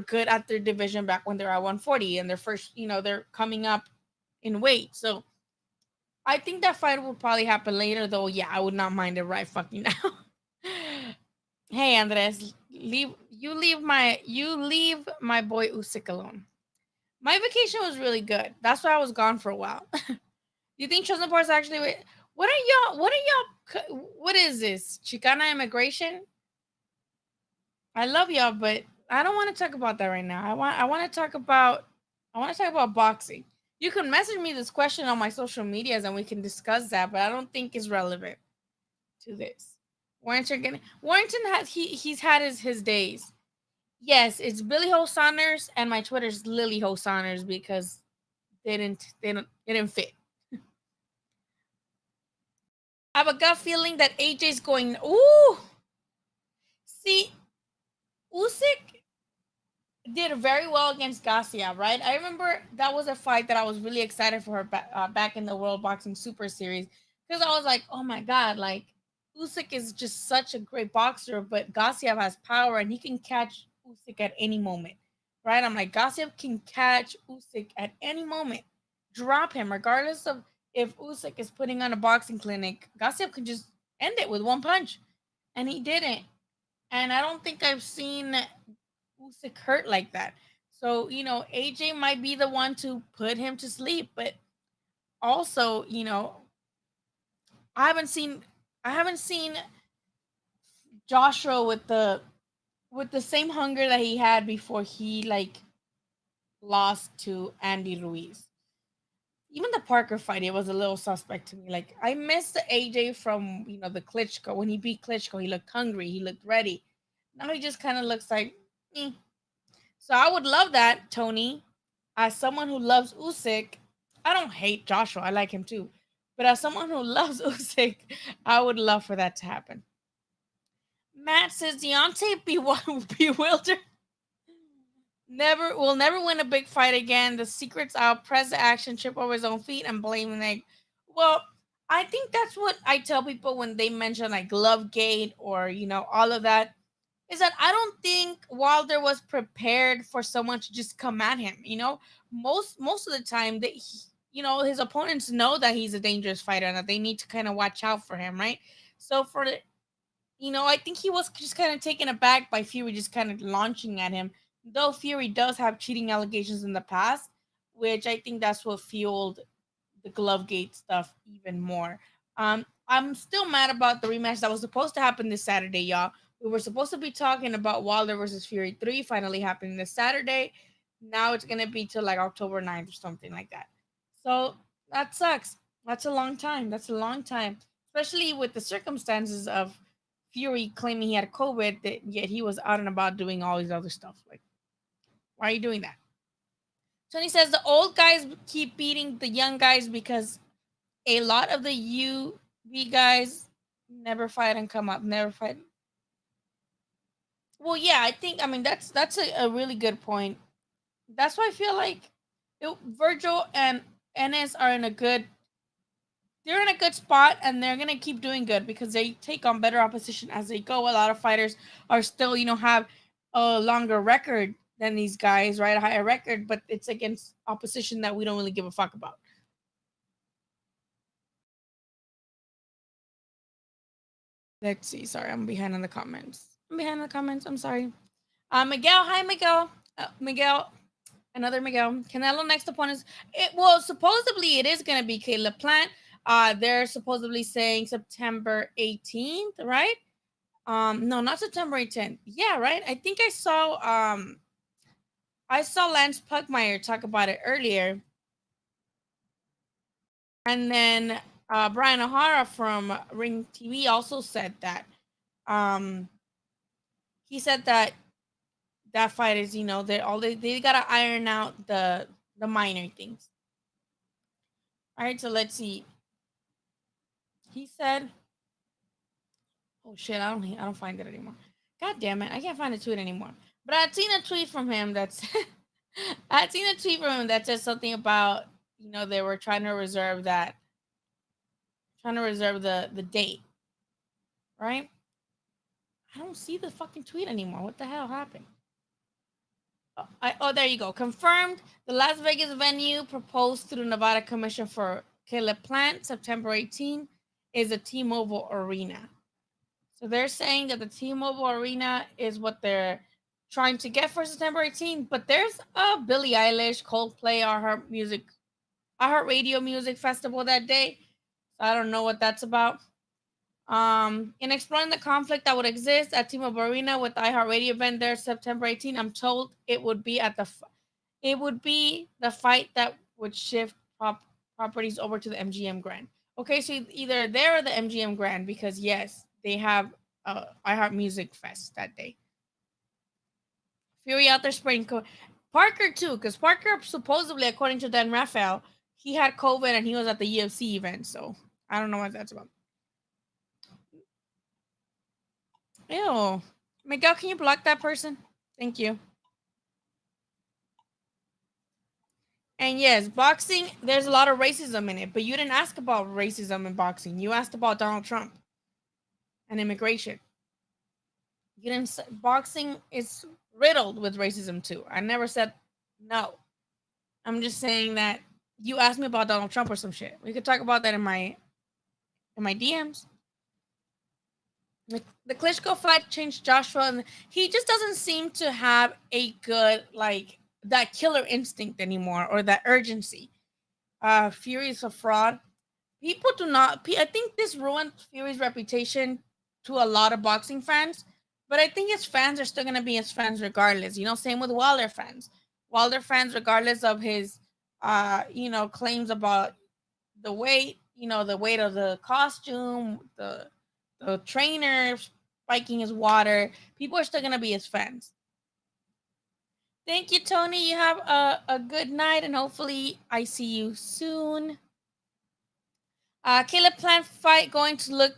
good at their division back when they're at 140 and their first, they're coming up in weight. So I think that fight will probably happen later though. Yeah, I would not mind it right fucking now. Hey Andres, leave my boy Usyk alone. My vacation was really good. That's why I was gone for a while. You think chosen parts actually? What are y'all? What is this? Chicana immigration? I love y'all, but I don't want to talk about that right now. I want to talk about boxing. You can message me this question on my social medias and we can discuss that, but I don't think it's relevant to this. Warrington he's had his days. Yes, it's Billy Ho Saunders and my Twitter's Lily Ho Saunders because they didn't fit. I have a gut feeling that AJ's going. Ooh, see, Usyk did very well against Garcia, right? I remember that was a fight that I was really excited for her back in the World Boxing Super Series because I was like, oh my god, like Usyk is just such a great boxer, but Garcia has power and he can catch Usyk at any moment, right? I'm like, Garcia can catch Usyk at any moment, drop him regardless of if Usyk is putting on a boxing clinic. Garcia could just end it with one punch, and he didn't. And I don't think I've seen Usyk hurt like that. So, AJ might be the one to put him to sleep, but also, I haven't seen I haven't seen Joshua with the same hunger that he had before he like lost to Andy Ruiz. Even the Parker fight, it was a little suspect to me. Like I missed the AJ from the Klitschko when he beat Klitschko. He looked hungry. He looked ready. Now he just kind of looks like. Eh. So I would love that, Tony. As someone who loves Usyk, I don't hate Joshua. I like him too. But as someone who loves Usyk, I would love for that to happen. Matt says Deontay bewildered. Never will never win a big fight again. The secret's out. Press the action, trip over his own feet, and blame the neck. Well, I think that's what I tell people when they mention like glove gate or all of that. Is that I don't think Wilder was prepared for someone to just come at him. Most of the time that his opponents know that he's a dangerous fighter and that they need to kind of watch out for him, right? So for the I think he was just kind of taken aback by Fury just kind of launching at him. Though Fury does have cheating allegations in the past, which I think that's what fueled the Glovegate stuff even more. I'm still mad about the rematch that was supposed to happen this Saturday, y'all. We were supposed to be talking about Wilder versus Fury 3 finally happening this Saturday. Now it's gonna be till like October 9th or something like that. So that sucks. That's a long time. That's a long time. Especially with the circumstances of Fury claiming he had COVID, that yet he was out and about doing all these other stuff. Like, why are you doing that? Tony says the old guys keep beating the young guys because a lot of the UV guys never fight and come up, never fight. Well, yeah, I mean that's a really good point. That's why I feel like Virgil and Ennis are in a good they're in a good spot and they're gonna keep doing good because they take on better opposition as they go. A lot of fighters are still, have a longer record than these guys, right? A higher record, but it's against opposition that we don't really give a fuck about. Let's see. Sorry, I'm behind in the comments. I'm behind in the comments. I'm sorry. Miguel, hi Miguel. Miguel, another Miguel. Canelo next opponent well, supposedly it is gonna be Caleb Plant. They're supposedly saying September 18th, right? No, not September 18th. Yeah, right. I saw Lance Pugmire talk about it earlier. And then Brian O'Hara from Ring TV also said that. Um, he said that that fight is, they gotta iron out the minor things. All right, so let's see. He said, "Oh shit, I don't find it anymore. God damn it, I can't find the tweet anymore." But I'd seen a tweet from him that's I'd seen a tweet from him that says something about they were trying to reserve the date, right? I don't see the fucking tweet anymore. What the hell happened? There you go. Confirmed. The Las Vegas venue proposed to the Nevada Commission for Caleb Plant September 18 is a T-Mobile Arena. So they're saying that the T-Mobile Arena is what they're trying to get for September 18th. But there's a Billie Eilish, Coldplay, iHeart Radio Music Festival that day. So I don't know what that's about. In exploring the conflict that would exist at T-Mobile Arena with the iHeartRadio event there September 18, I'm told it would be the fight that would shift properties over to the MGM Grand. Okay, so either there or the MGM Grand because yes, they have iHeart Music Fest that day. Fury out there spreading COVID. Parker too, because Parker supposedly, according to Dan Raphael, he had COVID and he was at the UFC event. So I don't know what that's about. Ew. Miguel, can you block that person? Thank you. And yes, boxing, there's a lot of racism in it, but you didn't ask about racism in boxing. You asked about Donald Trump and immigration. You didn't say boxing is riddled with racism too. I never said no. I'm just saying that you asked me about Donald Trump or some shit. We could talk about that in my DMs. The Klitschko fight changed Joshua, and he just doesn't seem to have a good that killer instinct anymore or that urgency. Fury is a fraud. people do not. I think this ruined Fury's reputation to a lot of boxing fans, but I think his fans are still gonna be his fans regardless. Same with Wilder fans. Wilder fans, regardless of his, claims about the weight, the weight of the costume, the trainer spiking his water. People are still gonna be his fans. Thank you, Tony. You have a good night, and hopefully I see you soon. Caleb Plant fight going to look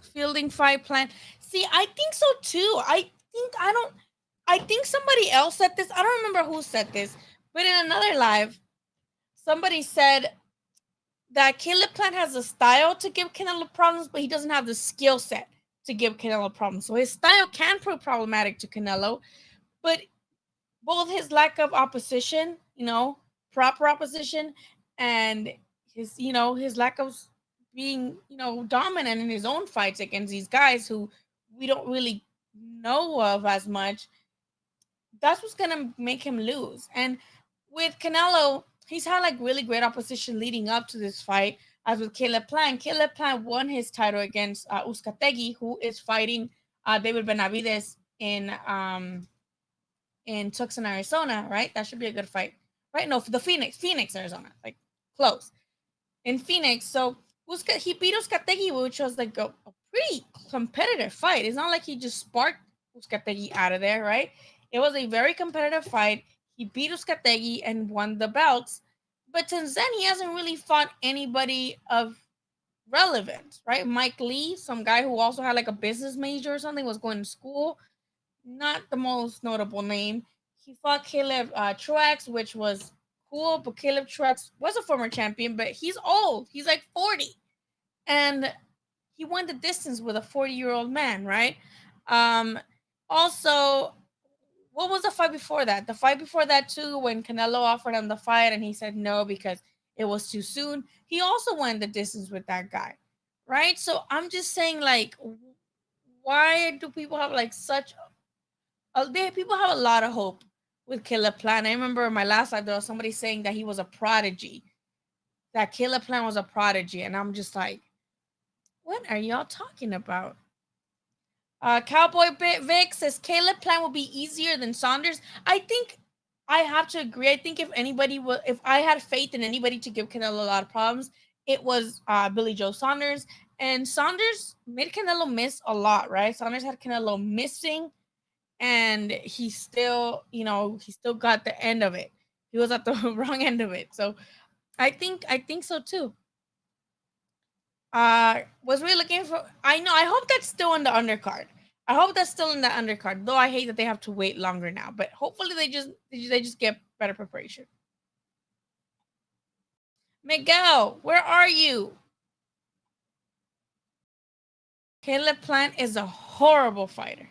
fielding fight plan. See, I think so too. I think somebody else said this. I don't remember who said this, but in another live, somebody said that Caleb Plant has a style to give Canelo problems, but he doesn't have the skill set to give Canelo problems. So his style can prove problematic to Canelo, but both his lack of opposition, proper opposition, and his lack of being, dominant in his own fights against these guys who we don't really know of as much. That's what's gonna make him lose. And with Canelo, he's had like really great opposition leading up to this fight. As with Caleb Plant, Caleb Plant won his title against Uzcategui, who is fighting David Benavides in Tucson, Arizona, right? That should be a good fight, right? No, for the Phoenix, Arizona, like close in Phoenix. So he beat Uzcategui, which was like a pretty competitive fight. It's not like he just sparked Uzcategui out of there, right? It was a very competitive fight. He beat Uzcategui and won the belts. But since then, he hasn't really fought anybody of relevance, right? Mike Lee, some guy who also had like a business major or something, was going to school. Not the most notable name. He fought Caleb Truax, which was cool, but Caleb Truax was a former champion, but he's old. He's like 40. And he won the distance with a 40-year-old man, right? Um, Also, what was the fight before that? The fight before that, too, when Canelo offered him the fight and he said no because it was too soon. He also won the distance with that guy, right? So I'm just saying, like, why do people have like such people have a lot of hope with Caleb Plant. I remember in my last life there was somebody saying that he was a prodigy, that Caleb Plant was a prodigy, and I'm just like, what are y'all talking about? Cowboy Vic says Caleb Plant will be easier than Saunders. I think I have to agree. I think if I had faith in anybody to give Canelo a lot of problems, it was Billy Joe Saunders. And Saunders made Canelo miss a lot, right? Saunders had Canelo missing, and he still got the end of it. He was at the wrong end of it. So I think so too. Was really looking for. I know. I hope that's still in the undercard. I hope that's still in the undercard. Though I hate that they have to wait longer now. But hopefully they just get better preparation. Miguel, where are you? Caleb Plant is a horrible fighter.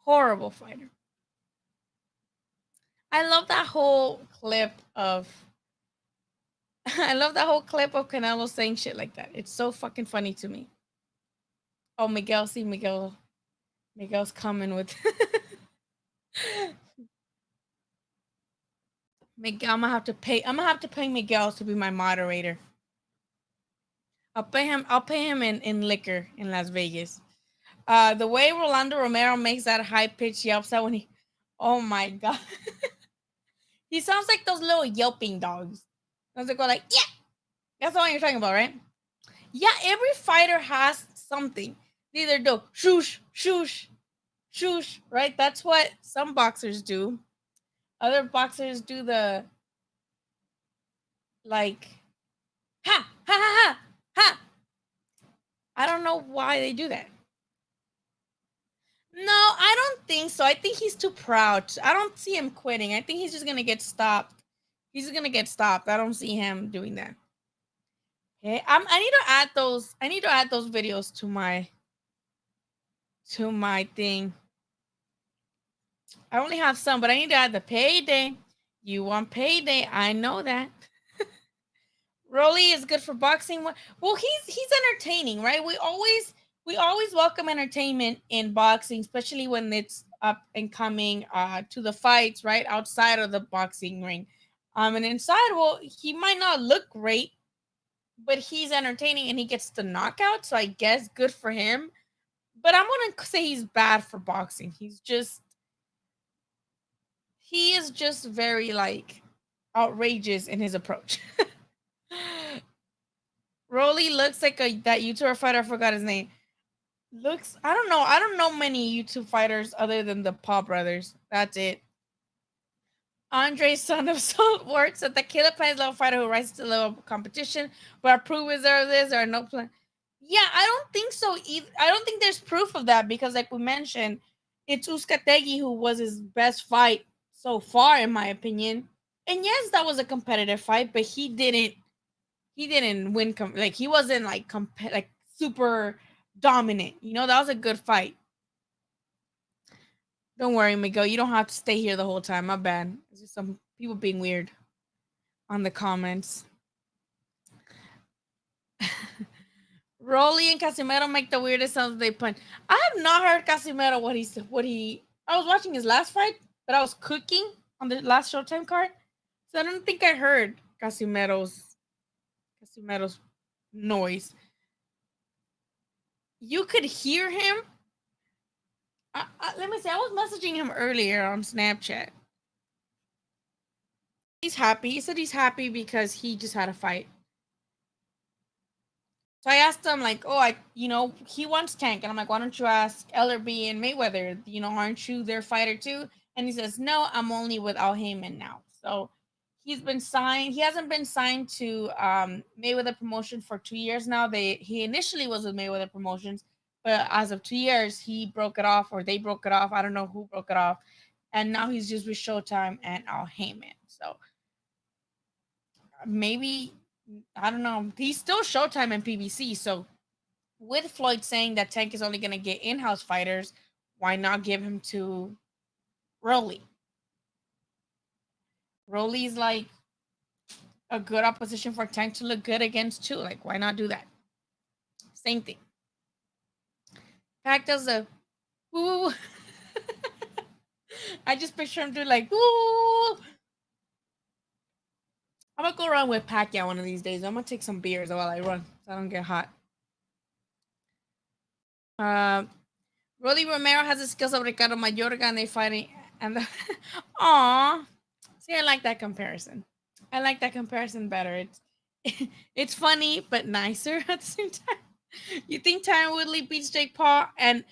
Horrible fighter. I love that whole clip of I love that whole clip of Canelo saying shit like that. It's so fucking funny to me. Oh, Miguel, see Miguel's coming with Miguel. I'm gonna have to pay Miguel to be my moderator. I'll pay him in liquor in Las Vegas. The way Rolando Romero makes that high pitched yelp sound when he, oh my god, he sounds like those little yelping dogs. Those that go like, yeah. That's the one you're talking about, right? Yeah, every fighter has something. They either do shoosh, shoosh, shoosh, right? That's what some boxers do. Other boxers do the like ha ha ha ha ha. I don't know why they do that. No, I don't think so. I think he's too proud. I don't see him quitting. I think he's just gonna get stopped. He's just gonna get stopped. I don't see him doing that. Okay, I need to add those. I need to add those videos to my thing. I only have some, but I need to add the payday. You want payday? I know that. Rolly is good for boxing. Well, he's entertaining, right? We always welcome entertainment in boxing, especially when it's up and coming to the fights, right? Outside of the boxing ring. And inside, well, he might not look great, but he's entertaining and he gets the knockout. So I guess good for him. But I'm gonna say he's bad for boxing. He is just very like outrageous in his approach. Rolly looks like a that YouTuber fighter. I forgot his name. Looks. I don't know. I don't know many YouTube fighters other than the Paul brothers. That's it. Andre, son of Salt, works at the killer plans level fighter who rises to the level of competition. But proof is there are no plan. Yeah, I don't think so either. I don't think there's proof of that because, like we mentioned, it's Uzcategui who was his best fight so far, in my opinion. And yes, that was a competitive fight, but he didn't win. Like he wasn't like like super dominant. That was a good fight. Don't worry, Miguel. You don't have to stay here the whole time. My bad. It's just some people being weird on the comments. Rolly and Casimiro make the weirdest sounds they punch. I have not heard Casimiro what he. I was watching his last fight, but I was cooking on the last Showtime card, so I don't think I heard Casimiro's noise. You could hear him. Let me see. I was messaging him earlier on Snapchat. He's happy. He said he's happy because he just had a fight. So I asked him like, oh, he wants Tank, and I'm like, why don't you ask Ellerby and Mayweather? Aren't you their fighter too? And he says, no, I'm only with Al Heyman now. So he's been signed. He hasn't been signed to Mayweather Promotion for 2 years now. He initially was with Mayweather Promotions, but as of 2 years, he broke it off, or they broke it off. I don't know who broke it off, and now he's just with Showtime and Al Heyman. So maybe I don't know. He's still Showtime and PBC. So with Floyd saying that Tank is only going to get in-house fighters, why not give him to Rolly? Rolly's like a good opposition for Tank to look good against too. Like, why not do that? Same thing. Pac does a woo. I just picture him doing like woo. I'm gonna go run with Pacquiao one of these days. I'm gonna take some beers while I run so I don't get hot. Uh, Rolly Romero has the skills of Ricardo Mayorga, and they fighting. And aw, see, I like that comparison. I like that comparison better. It's funny but nicer at the same time. You think Tyron Woodley beats Jake Paul? And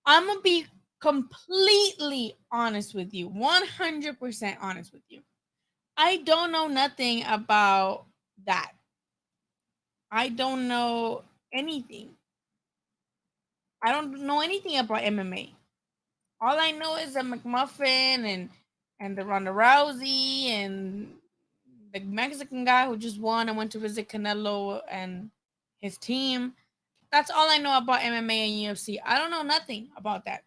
I'm gonna be completely honest with you, 100% honest with you. I don't know nothing about that. I don't know anything. I don't know anything about MMA. All I know is the McMuffin and the Ronda Rousey and the Mexican guy who just won and went to visit Canelo and his team. That's all I know about MMA and UFC. I don't know nothing about that.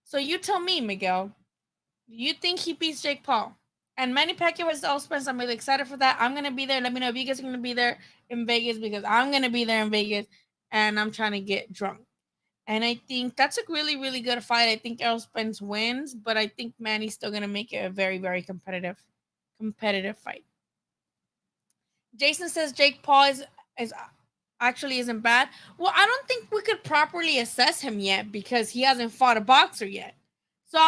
So you tell me, Miguel. Do you think he beats Jake Paul? And Manny Pacquiao is all Spence. I'm really excited for that. I'm gonna be there. Let me know if you guys are gonna be there in Vegas because I'm gonna be there in Vegas and I'm trying to get drunk. And I think that's a really, really good fight. I think Errol Spence wins, but I think Manny's still gonna make it a very, very competitive fight. Jason says Jake Paul is actually isn't bad. Well, I don't think we could properly assess him yet because he hasn't fought a boxer yet. So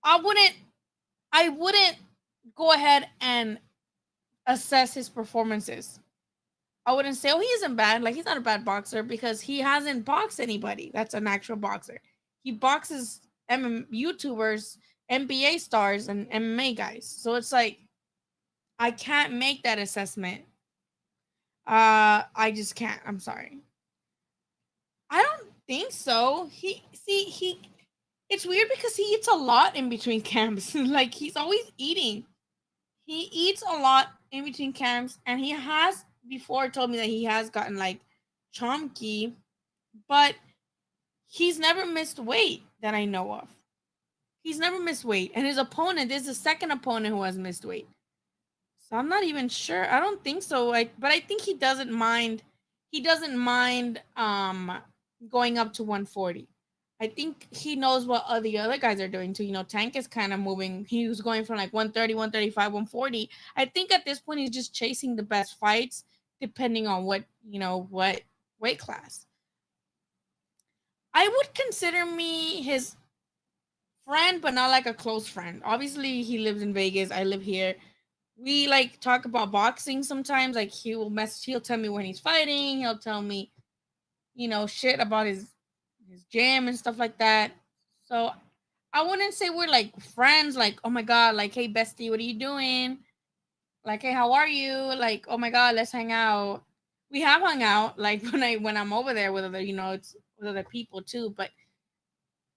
I wouldn't go ahead and assess his performances. I wouldn't say, oh, he isn't bad. Like, he's not a bad boxer because he hasn't boxed anybody that's an actual boxer. He boxes YouTubers, NBA stars, and MMA guys. So it's like, I can't make that assessment. I just can't. I'm sorry. I don't think so. It's weird because he eats a lot in between camps. Like, he's always eating. He eats a lot in between camps, and he has before told me that he has gotten like chunky, but he's never missed weight that I know of. He's never missed weight, and his opponent is the second opponent who has missed weight. So I'm not even sure. I don't think so. But I think he doesn't mind. He doesn't mind going up to 140. I think he knows what the other guys are doing too. Tank is kind of moving. He was going from like 130, 135, 140. I think at this point he's just chasing the best fights depending on what weight class. I would consider me his friend, but not like a close friend. Obviously, he lives in Vegas. I live here. We like talk about boxing sometimes. Like he'll tell me when he's fighting. He'll tell me, shit about his gym and stuff like that. So I wouldn't say we're like friends. Like, oh my god, like, hey bestie, what are you doing? Like, hey, how are you? Like, oh my god, let's hang out. We have hung out like when I'm over there with other, it's with other people too. But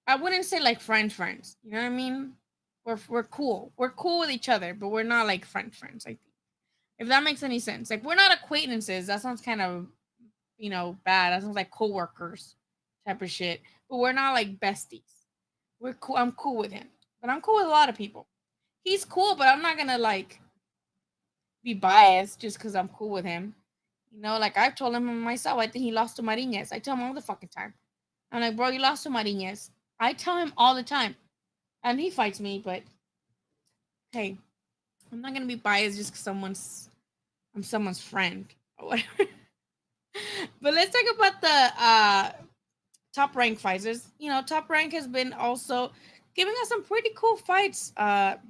I wouldn't say like friends. You know what I mean? We're cool. We're cool with each other, but we're not like friends. I think if that makes any sense. Like we're not acquaintances. That sounds kind of bad. That sounds like coworkers type of shit. But we're not like besties. We're cool. I'm cool with him, but I'm cool with a lot of people. He's cool, but I'm not gonna like be biased just because I'm cool with him. Like I've told him myself. I think he lost to Mariñez. I tell him all the fucking time. I'm like, bro, you lost to Mariñez. I tell him all the time, and he fights me. But hey, I'm not gonna be biased just because I'm someone's friend or whatever. But let's talk about the top rank fighters. Top rank has been also giving us some pretty cool fights. And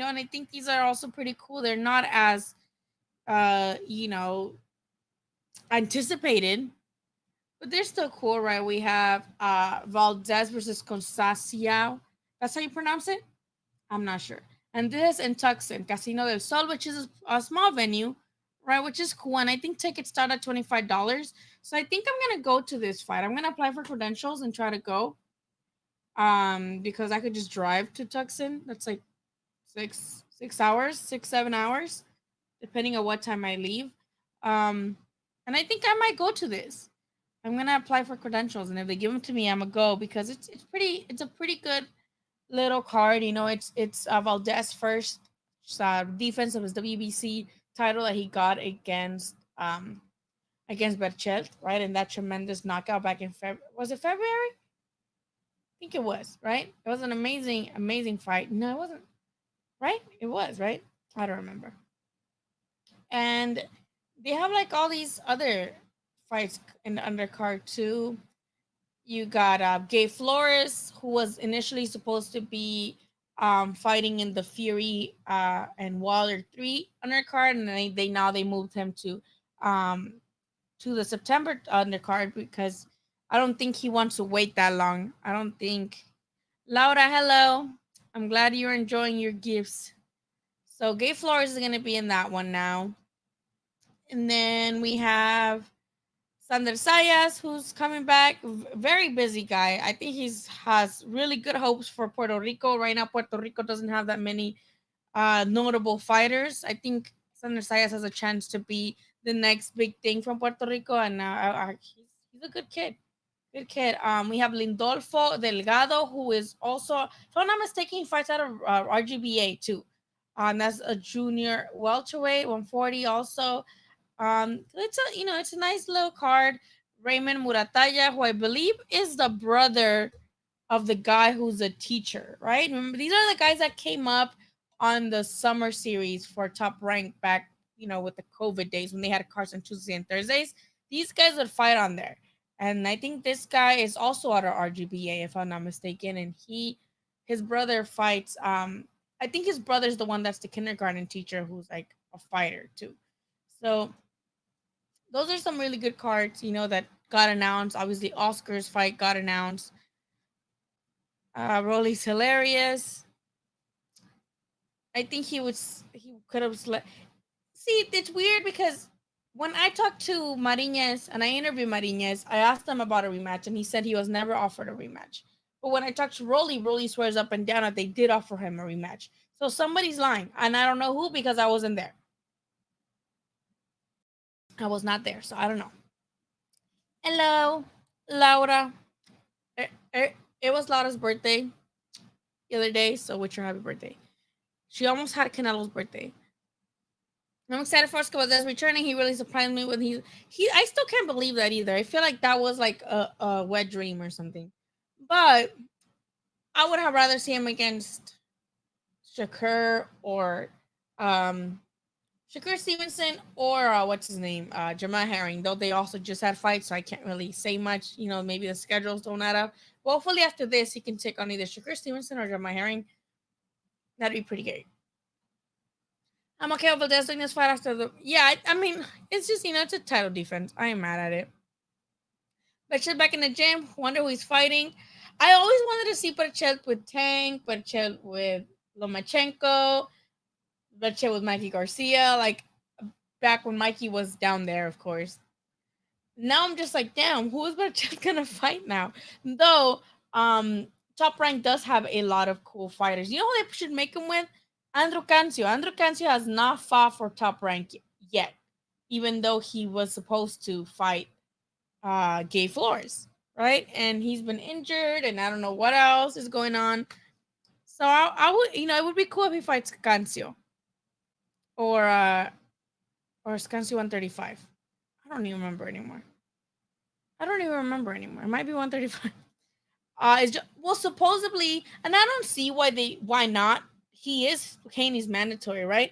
I think these are also pretty cool. They're not as uh, you know, anticipated, but they're still cool, right? We have Valdez versus Consacio. That's how you pronounce it? I'm not sure. And this in Tucson, Casino del Sol, which is a small venue, right? Which is cool. And I think tickets start at $25. So I think I'm gonna go to this fight. I'm gonna apply for credentials and try to go. Because I could just drive to Tucson. That's like 6 hours, 6 7 hours, depending on what time I leave. Um, and I think I might go to this. I'm gonna apply for credentials, and if they give them to me, I'm gonna go because it's a pretty good little card. It's Valdez first defense of his WBC title that he got against Berchelt, right? In that tremendous knockout back in was it February? I think it was, right? It was an amazing, amazing fight. No, it wasn't, right? It was, right? I don't remember. And they have like all these other fights in the undercard too. You got Gay Flores, who was initially supposed to be fighting in the Fury and Wilder 3 undercard, and they now they moved him um, to the September undercard because I don't think he wants to wait that long. I don't think. Laura, hello. I'm glad you're enjoying your gifts. So Gay Flores is going to be in that one now. And then we have Sander Sayas, who's coming back. Very busy guy. I think he's has really good hopes for Puerto Rico. Right now, Puerto Rico doesn't have that many notable fighters. I think Sander Sayas has a chance to be the next big thing from Puerto Rico, and he's a good kid. Good kid. We have Lindolfo Delgado, who is also, if I'm not mistaken, he fights out of RGBA too. That's a junior welterweight, 140 also. It's a nice little card. Raymond Murataya, who I believe is the brother of the guy who's a teacher, right? Remember, these are the guys that came up on the summer series for Top Rank back, with the COVID days when they had cards on Tuesdays and Thursdays. These guys would fight on there. And I think this guy is also out of RGBA, if I'm not mistaken. And his brother fights. I think his brother's the one that's the kindergarten teacher who's like a fighter too. So those are some really good cards, that got announced. Obviously, Oscar's fight got announced. Rolly's hilarious. I think he could have See, it's weird because when I talked to Mariñez and I interviewed Mariñez, I asked him about a rematch and he said he was never offered a rematch. But when I talked to Rolly swears up and down that they did offer him a rematch. So somebody's lying, and I don't know who because I wasn't there. I was not there, so I don't know. Hello, Laura. It, it was Laura's birthday the other day, so wish her happy birthday. She almost had Canelo's birthday. I'm excited for Oscar Valdez returning. He really surprised me when he. I still can't believe that either. I feel like that was like a wet dream or something. But I would have rather see him against Shakur or um Shakur Stevenson or what's his name, Jamal Herring. Though they also just had fights, so I can't really say much. Maybe the schedules don't add up. But hopefully after this, he can take on either Shakur Stevenson or Jamal Herring. That'd be pretty great. I'm okay with Valdez doing this fight after the. Yeah, I mean, it's just it's a title defense. I ain't mad at it. But shit, back in the gym. Wonder who he's fighting. I always wanted to see Berchelt with Tank, Berchelt with Lomachenko, Berchelt with Mikey Garcia. Like back when Mikey was down there, of course. Now I'm just like, damn, who is Berchelt gonna fight now? Though, Top Rank does have a lot of cool fighters. You know who they should make him with? Andrew Cancio. Andrew Cancio has not fought for Top Rank yet, even though he was supposed to fight Gay Flores, right? And he's been injured, and I don't know what else is going on. So I would, it would be cool if he fights Cancio or Scancio 135. I don't even remember anymore. It might be 135. It's just, well, supposedly, and I don't see why not. He is Haney's mandatory, right?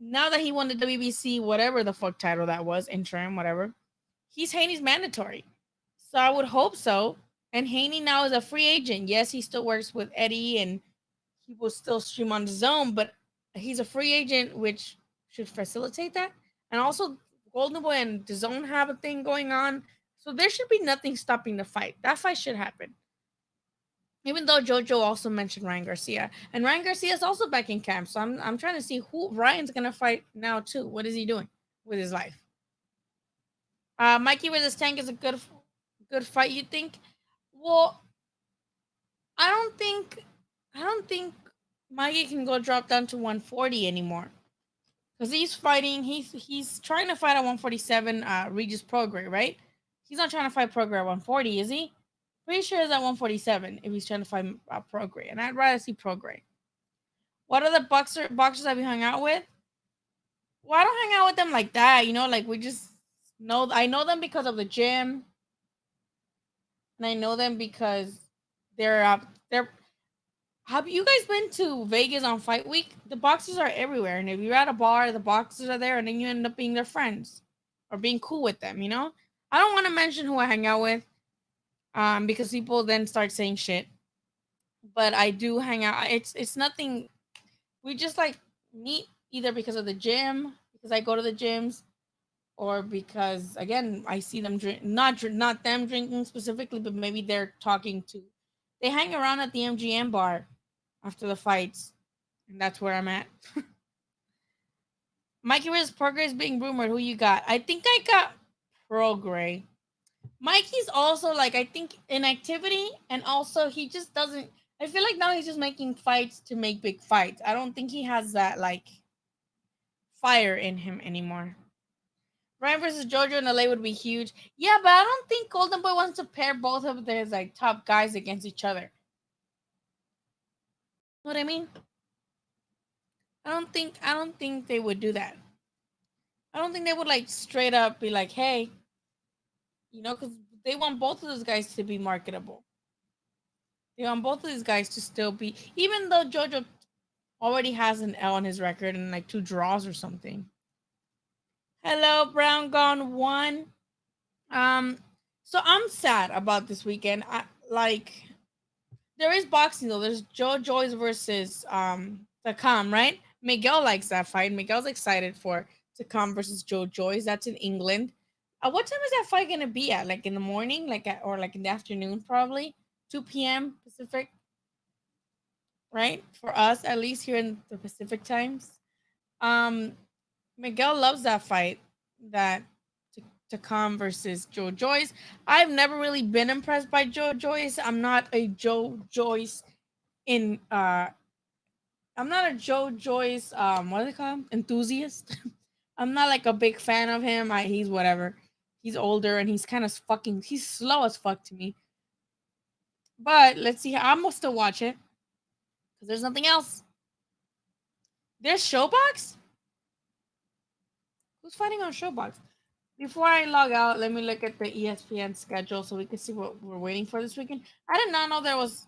Now that he won the WBC, whatever the fuck title that was, interim, whatever, he's Haney's mandatory. So I would hope so. And Haney now is a free agent. Yes, he still works with Eddie and he will still stream on the zone, but he's a free agent, which should facilitate that. And also, Golden Boy and the zone have a thing going on. So there should be nothing stopping the fight. That fight should happen. Even though JoJo also mentioned Ryan Garcia. And Ryan Garcia is also back in camp. So I'm trying to see who Ryan's going to fight now, too. What is he doing with his life? Mikey versus Tank is a good fight, you think? Well, I don't think I don't think Mikey can go drop down to 140 anymore. Because he's fighting, he's trying to fight at 147 Regis Prograis, right? He's not trying to fight Prograis at 140, is he? Pretty sure it's at 147 if he's trying to fight Prograis. And I'd rather see Prograis. What other boxers have you hung out with? Well, I don't hang out with them like that, like we just know I know them because of the gym. And I know them because they're have you guys been to Vegas on fight week? The boxers are everywhere, and if you're at a bar, the boxers are there, and then you end up being their friends or being cool with them. I don't want to mention who I hang out with, because people then start saying shit. But I do hang out. It's nothing. We just like meet either because of the gym, because I go to the gyms, or because again I see them drink, not them drinking specifically, but maybe they're talking to. They hang around at the MGM bar after the fights, and that's where I'm at. Mikey versus Prograis is being rumored. Who you got? I think I got Prograis. Mikey's also like I think in activity, and also he just doesn't. I feel like now he's just making fights to make big fights. I don't think he has that like fire in him anymore. Ryan versus Jojo in LA would be huge. Yeah, but I don't think Golden Boy wants to pair both of his like top guys against each other. You know what I mean? I don't think they would do that. I don't think they would like straight up be like, hey, because they want both of those guys to be marketable. They want both of these guys to still be, even though Jojo already has an L on his record and like 2 draws or something. Hello, Brown Gone One. Um, so I'm sad about this weekend. There is boxing though. There's Joe Joyce versus Takam, right? Miguel likes that fight. Miguel's excited for Takam versus Joe Joyce. That's in England. What time is that fight gonna be at? Like in the morning, or like in the afternoon, probably 2 p.m. Pacific, right? For us, at least here in the Pacific times. Um, Miguel loves that fight. That Takam versus Joe Joyce. I've never really been impressed by Joe Joyce. I'm not a Joe Joyce in I'm not a Joe Joyce what do they call him? Enthusiast. I'm not like a big fan of him. He's whatever. He's older and he's kind of fucking he's slow as fuck to me. But let's see. I'm gonna still watch it because there's nothing else. There's Showbox. Who's fighting on Showbox? Before I log out, let me look at the ESPN schedule so we can see what we're waiting for this weekend. I did not know there was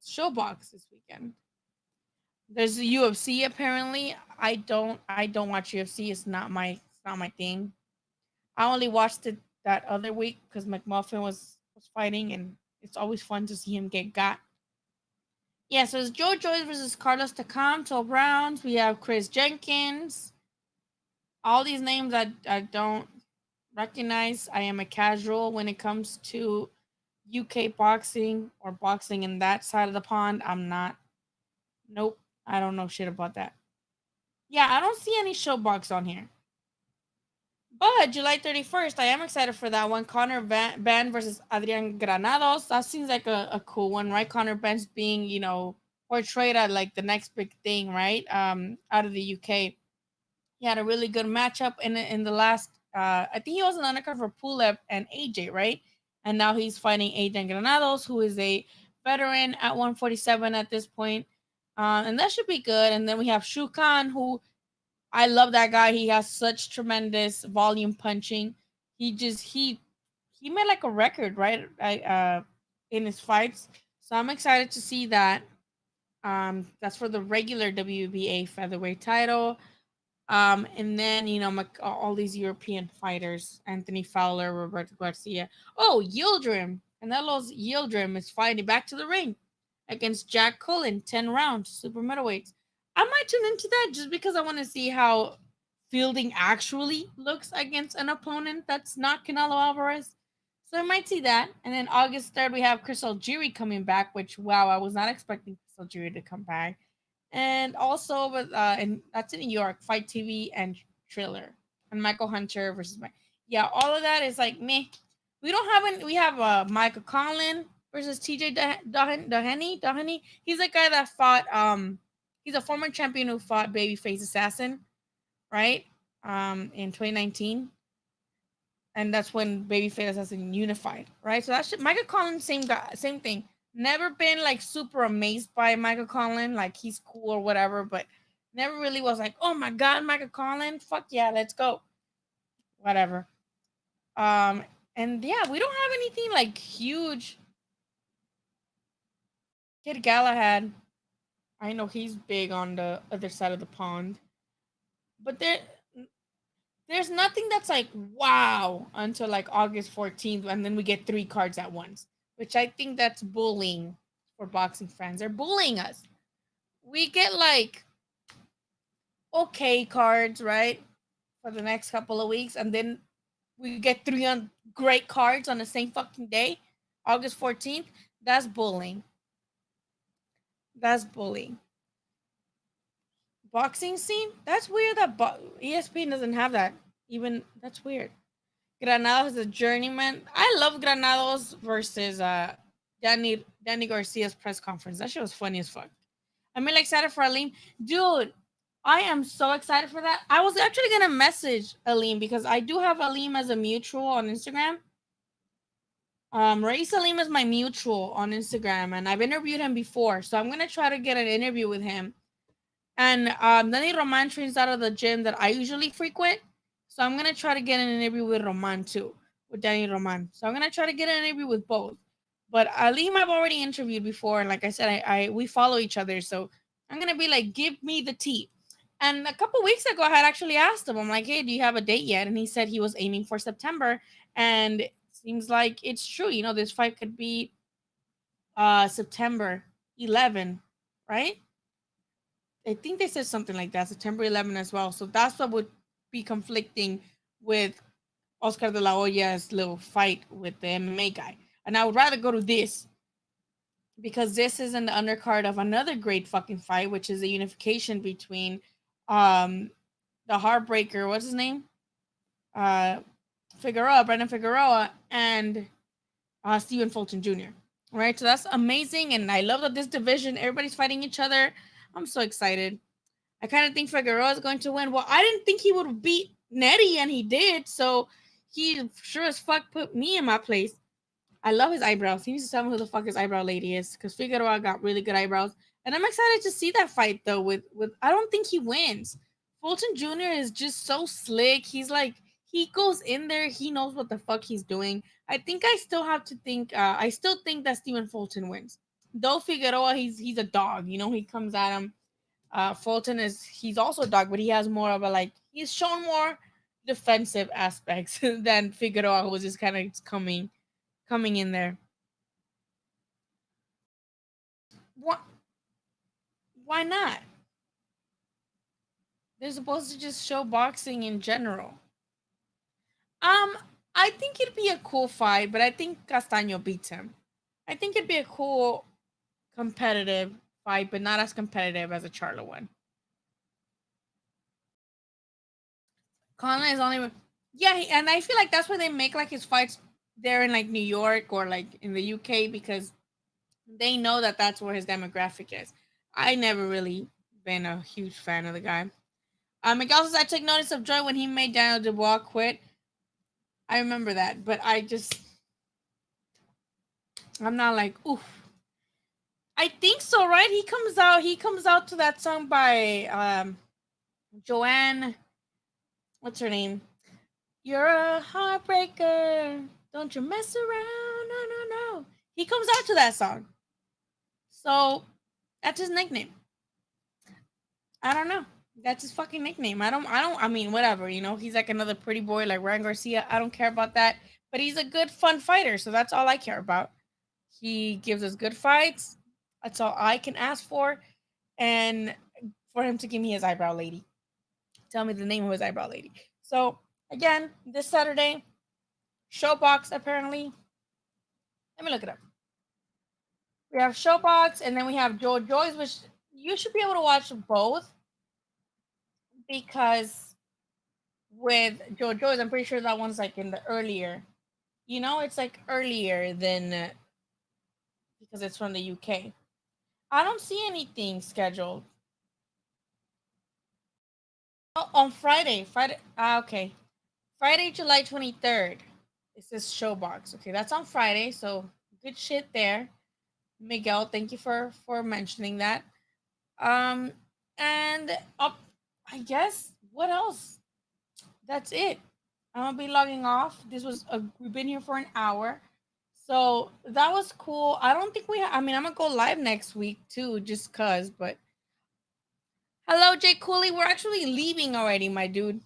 Showbox this weekend. There's the UFC apparently. I don't watch UFC. It's not my thing. I only watched it that other week because McMuffin was fighting, and it's always fun to see him get got. Yeah, so it's Joe Joyce versus Carlos Takam, 12 rounds. We have Chris Jenkins. All these names I don't recognize. I am a casual when it comes to UK boxing or boxing in that side of the pond. I'm not. Nope. I don't know shit about that. Yeah, I don't see any show box on here. But July 31st, I am excited for that one. Connor Ban versus Adrian Granados. That seems like a cool one, right? Connor Ben's being, portrayed as like the next big thing, right? Out of the UK. He had a really good matchup in the last. I think he was an undercard for Pulev and AJ, right? And now he's fighting Adrian Granados, who is a veteran at 147 at this point. And that should be good. And then we have Shukan, who I love that guy. He has such tremendous volume punching. He made like a record, right? In his fights. So I'm excited to see that. That's for the regular WBA featherweight title. And then all these European fighters: Anthony Fowler, Roberto Garcia. Oh, Yildirim, Canelo's Yildirim is fighting back to the ring against Jack Cullen, 10 rounds, super middleweights. I might tune into that just because I want to see how fielding actually looks against an opponent that's not Canelo Alvarez. So I might see that. And then August 3rd, we have Chris Algieri coming back, which, wow, I was not expecting Chris Algieri to come back. And also and that's in New York, Fight TV and Triller, and Michael Hunter versus Mike. Yeah, all of that is like me. We don't have any. We have Michael Conlon versus TJ Doheny. He's a guy that fought. He's a former champion who fought Babyface Assassin, right? In 2019, and that's when Babyface Assassin unified, right? So that's Michael Conlon, same guy, same thing. Never been like super amazed by Michael Conlon, like he's cool or whatever, but never really was like, oh my god, Michael Conlon, fuck yeah, let's go, whatever. Um, and yeah, we don't have anything like huge. Kid Galahad, I know he's big on the other side of the pond, but there's nothing that's like wow until like August 14th, and then we get 3 cards at once, which I think that's bullying for boxing fans. They're bullying us. We get like okay cards, right, for the next couple of weeks, and then we get 3 great cards on the same fucking day, August 14th. That's bullying. That's bullying. Boxing scene? That's weird that ESPN doesn't have that. Even that's weird. Granados is a journeyman. I love Granados versus Danny Garcia's press conference. That shit was funny as fuck. I'm really excited for Alim. Dude, I am so excited for that. I was actually gonna message Alim because I do have Alim as a mutual on Instagram. Ray Salim is my mutual on Instagram, and I've interviewed him before, so I'm gonna try to get an interview with him. And Danny Roman trains out of the gym that I usually frequent. So I'm gonna try to get an interview with Roman too, with Danny Roman. So I'm gonna try to get an interview with both. But Alim I've already interviewed before, and like I said, I we follow each other, so I'm gonna be like, give me the tea. And a couple weeks ago, I had actually asked him, I'm like, hey, do you have a date yet? And he said he was aiming for September, and it seems like it's true. This fight could be September 11, right? I think they said something like that, September 11 as well. So that's what would be conflicting with Oscar de la Hoya's little fight with the MMA guy. And I would rather go to this because this is in the undercard of another great fucking fight, which is a unification between um the Heartbreaker, what's his name? Uh Brendan Figueroa, and Stephen Fulton Jr. Right? So that's amazing. And I love that this division, everybody's fighting each other. I'm so excited. I kind of think Figueroa is going to win. Well, I didn't think he would beat Nettie, and he did. So he sure as fuck put me in my place. I love his eyebrows. He needs to tell me who the fuck his eyebrow lady is, because Figueroa got really good eyebrows. And I'm excited to see that fight though. With I don't think he wins. Fulton Jr. is just so slick. He's like he goes in there. He knows what the fuck he's doing. I think I still have to think. I still think that Stephen Fulton wins. Though Figueroa, he's a dog. He comes at him. Fulton he's also a dog, but he has more of a like he's shown more defensive aspects than Figueroa, who was just kind of coming in there. What? Why not? They're supposed to just show boxing in general. Um, I think it'd be a cool fight, but I think Castaño beats him. I think it'd be a cool competitive fight, but not as competitive as a Charlo one. Conlon is only, yeah, and I feel like that's why they make like his fights there in like New York or like in the UK because they know that that's where his demographic is. I never really been a huge fan of the guy. Miguel says I took notice of joy when he made Daniel Dubois quit. I remember that, but I'm not like oof. I think so, right? He comes out to that song by Joanne. What's her name? You're a heartbreaker. Don't you mess around. No, no, no. He comes out to that song. So that's his nickname. I don't know. That's his fucking nickname. I mean, whatever, he's like another pretty boy like Ryan Garcia. I don't care about that. But he's a good, fun fighter. So that's all I care about. He gives us good fights. That's all I can ask for. And for him to give me his eyebrow lady. Tell me the name of his eyebrow lady. So again, this Saturday, Showbox apparently. Let me look it up. We have Showbox and then we have Joe Joyce, which you should be able to watch both because with Joe Joyce, I'm pretty sure that one's like in the earlier. It's like earlier than because it's from the UK. I don't see anything scheduled. Oh, on Friday. Friday. Okay. Friday, July 23rd. It says Showbox. Okay, that's on Friday. So good shit there. Miguel, thank you for mentioning that. Um, and I guess what else? That's it. I'm gonna be logging off. We've been here for an hour, so that was cool. I don't think I mean, I'm gonna go live next week too, just cause. But hello, Jay Cooley. We're actually leaving already, my dude.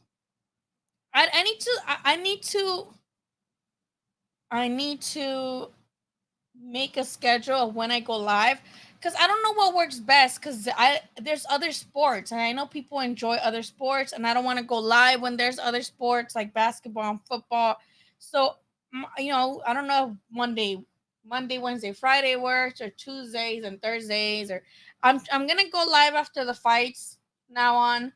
I need to. I need to make a schedule of when I go live because I don't know what works best because there's other sports and I know people enjoy other sports and I don't want to go live when there's other sports like basketball and football. So I don't know if Monday, Wednesday, Friday works or Tuesdays and Thursdays or I'm gonna go live after the fights now on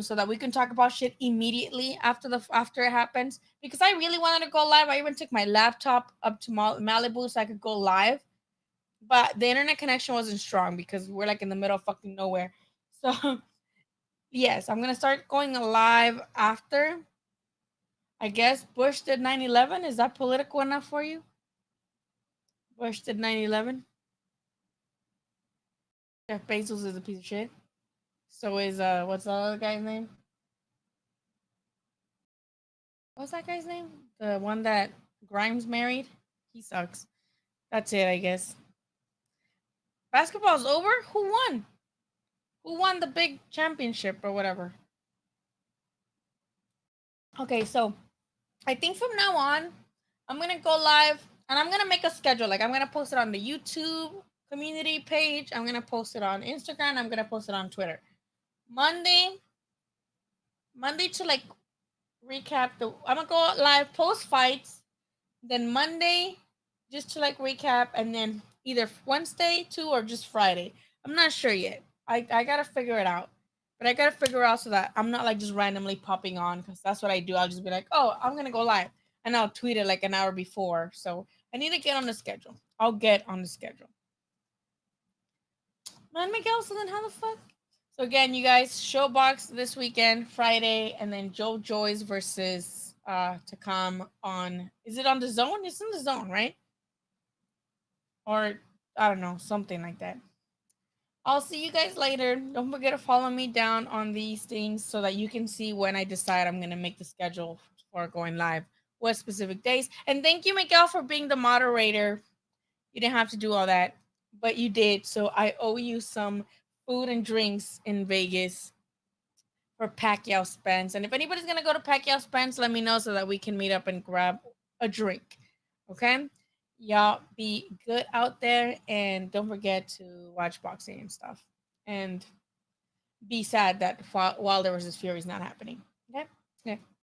so that we can talk about shit immediately after it happens because I really wanted to go live. I even took my laptop up to Malibu so I could go live, but the internet connection wasn't strong because we're like in the middle of fucking nowhere. So yes, I'm gonna start going live after. I guess Bush did 9/11. Is that political enough for you? Bush did 9/11. Jeff Bezos is a piece of shit. So is what's the other guy's name? What's that guy's name? The one that Grimes married? He sucks. That's it, I guess. Basketball's over? Who won? Who won the big championship or whatever? Okay, so I think from now on, I'm gonna go live and I'm gonna make a schedule. Like I'm gonna post it on the YouTube community page. I'm gonna post it on Instagram. I'm gonna post it on Twitter. Monday, Monday to like recap I'm gonna go live post fights. Then Monday, just to like recap, and then either Wednesday too or just Friday. I'm not sure yet. I gotta figure it out. But I gotta figure out so that I'm not like just randomly popping on because that's what I do. I'll just be like, oh, I'm gonna go live. And I'll tweet it like an hour before. So I need to get on the schedule. I'll get on the schedule. Man, Miguel, so then how the fuck? So again, you guys, Showbox this weekend, Friday, and then Joe Joyce versus to come on. Is it on the zone? It's in the zone, right? Or I don't know, something like that. I'll see you guys later. Don't forget to follow me down on these things so that you can see when I decide I'm gonna make the schedule for going live, what specific days. And thank you, Miguel, for being the moderator. You didn't have to do all that, but you did. So I owe you some food and drinks in Vegas for Pacquiao Spence. And if anybody's gonna go to Pacquiao Spence, let me know so that we can meet up and grab a drink. Okay? Y'all be good out there and don't forget to watch boxing and stuff. And be sad that Wilder versus Fury is not happening. Okay? Okay.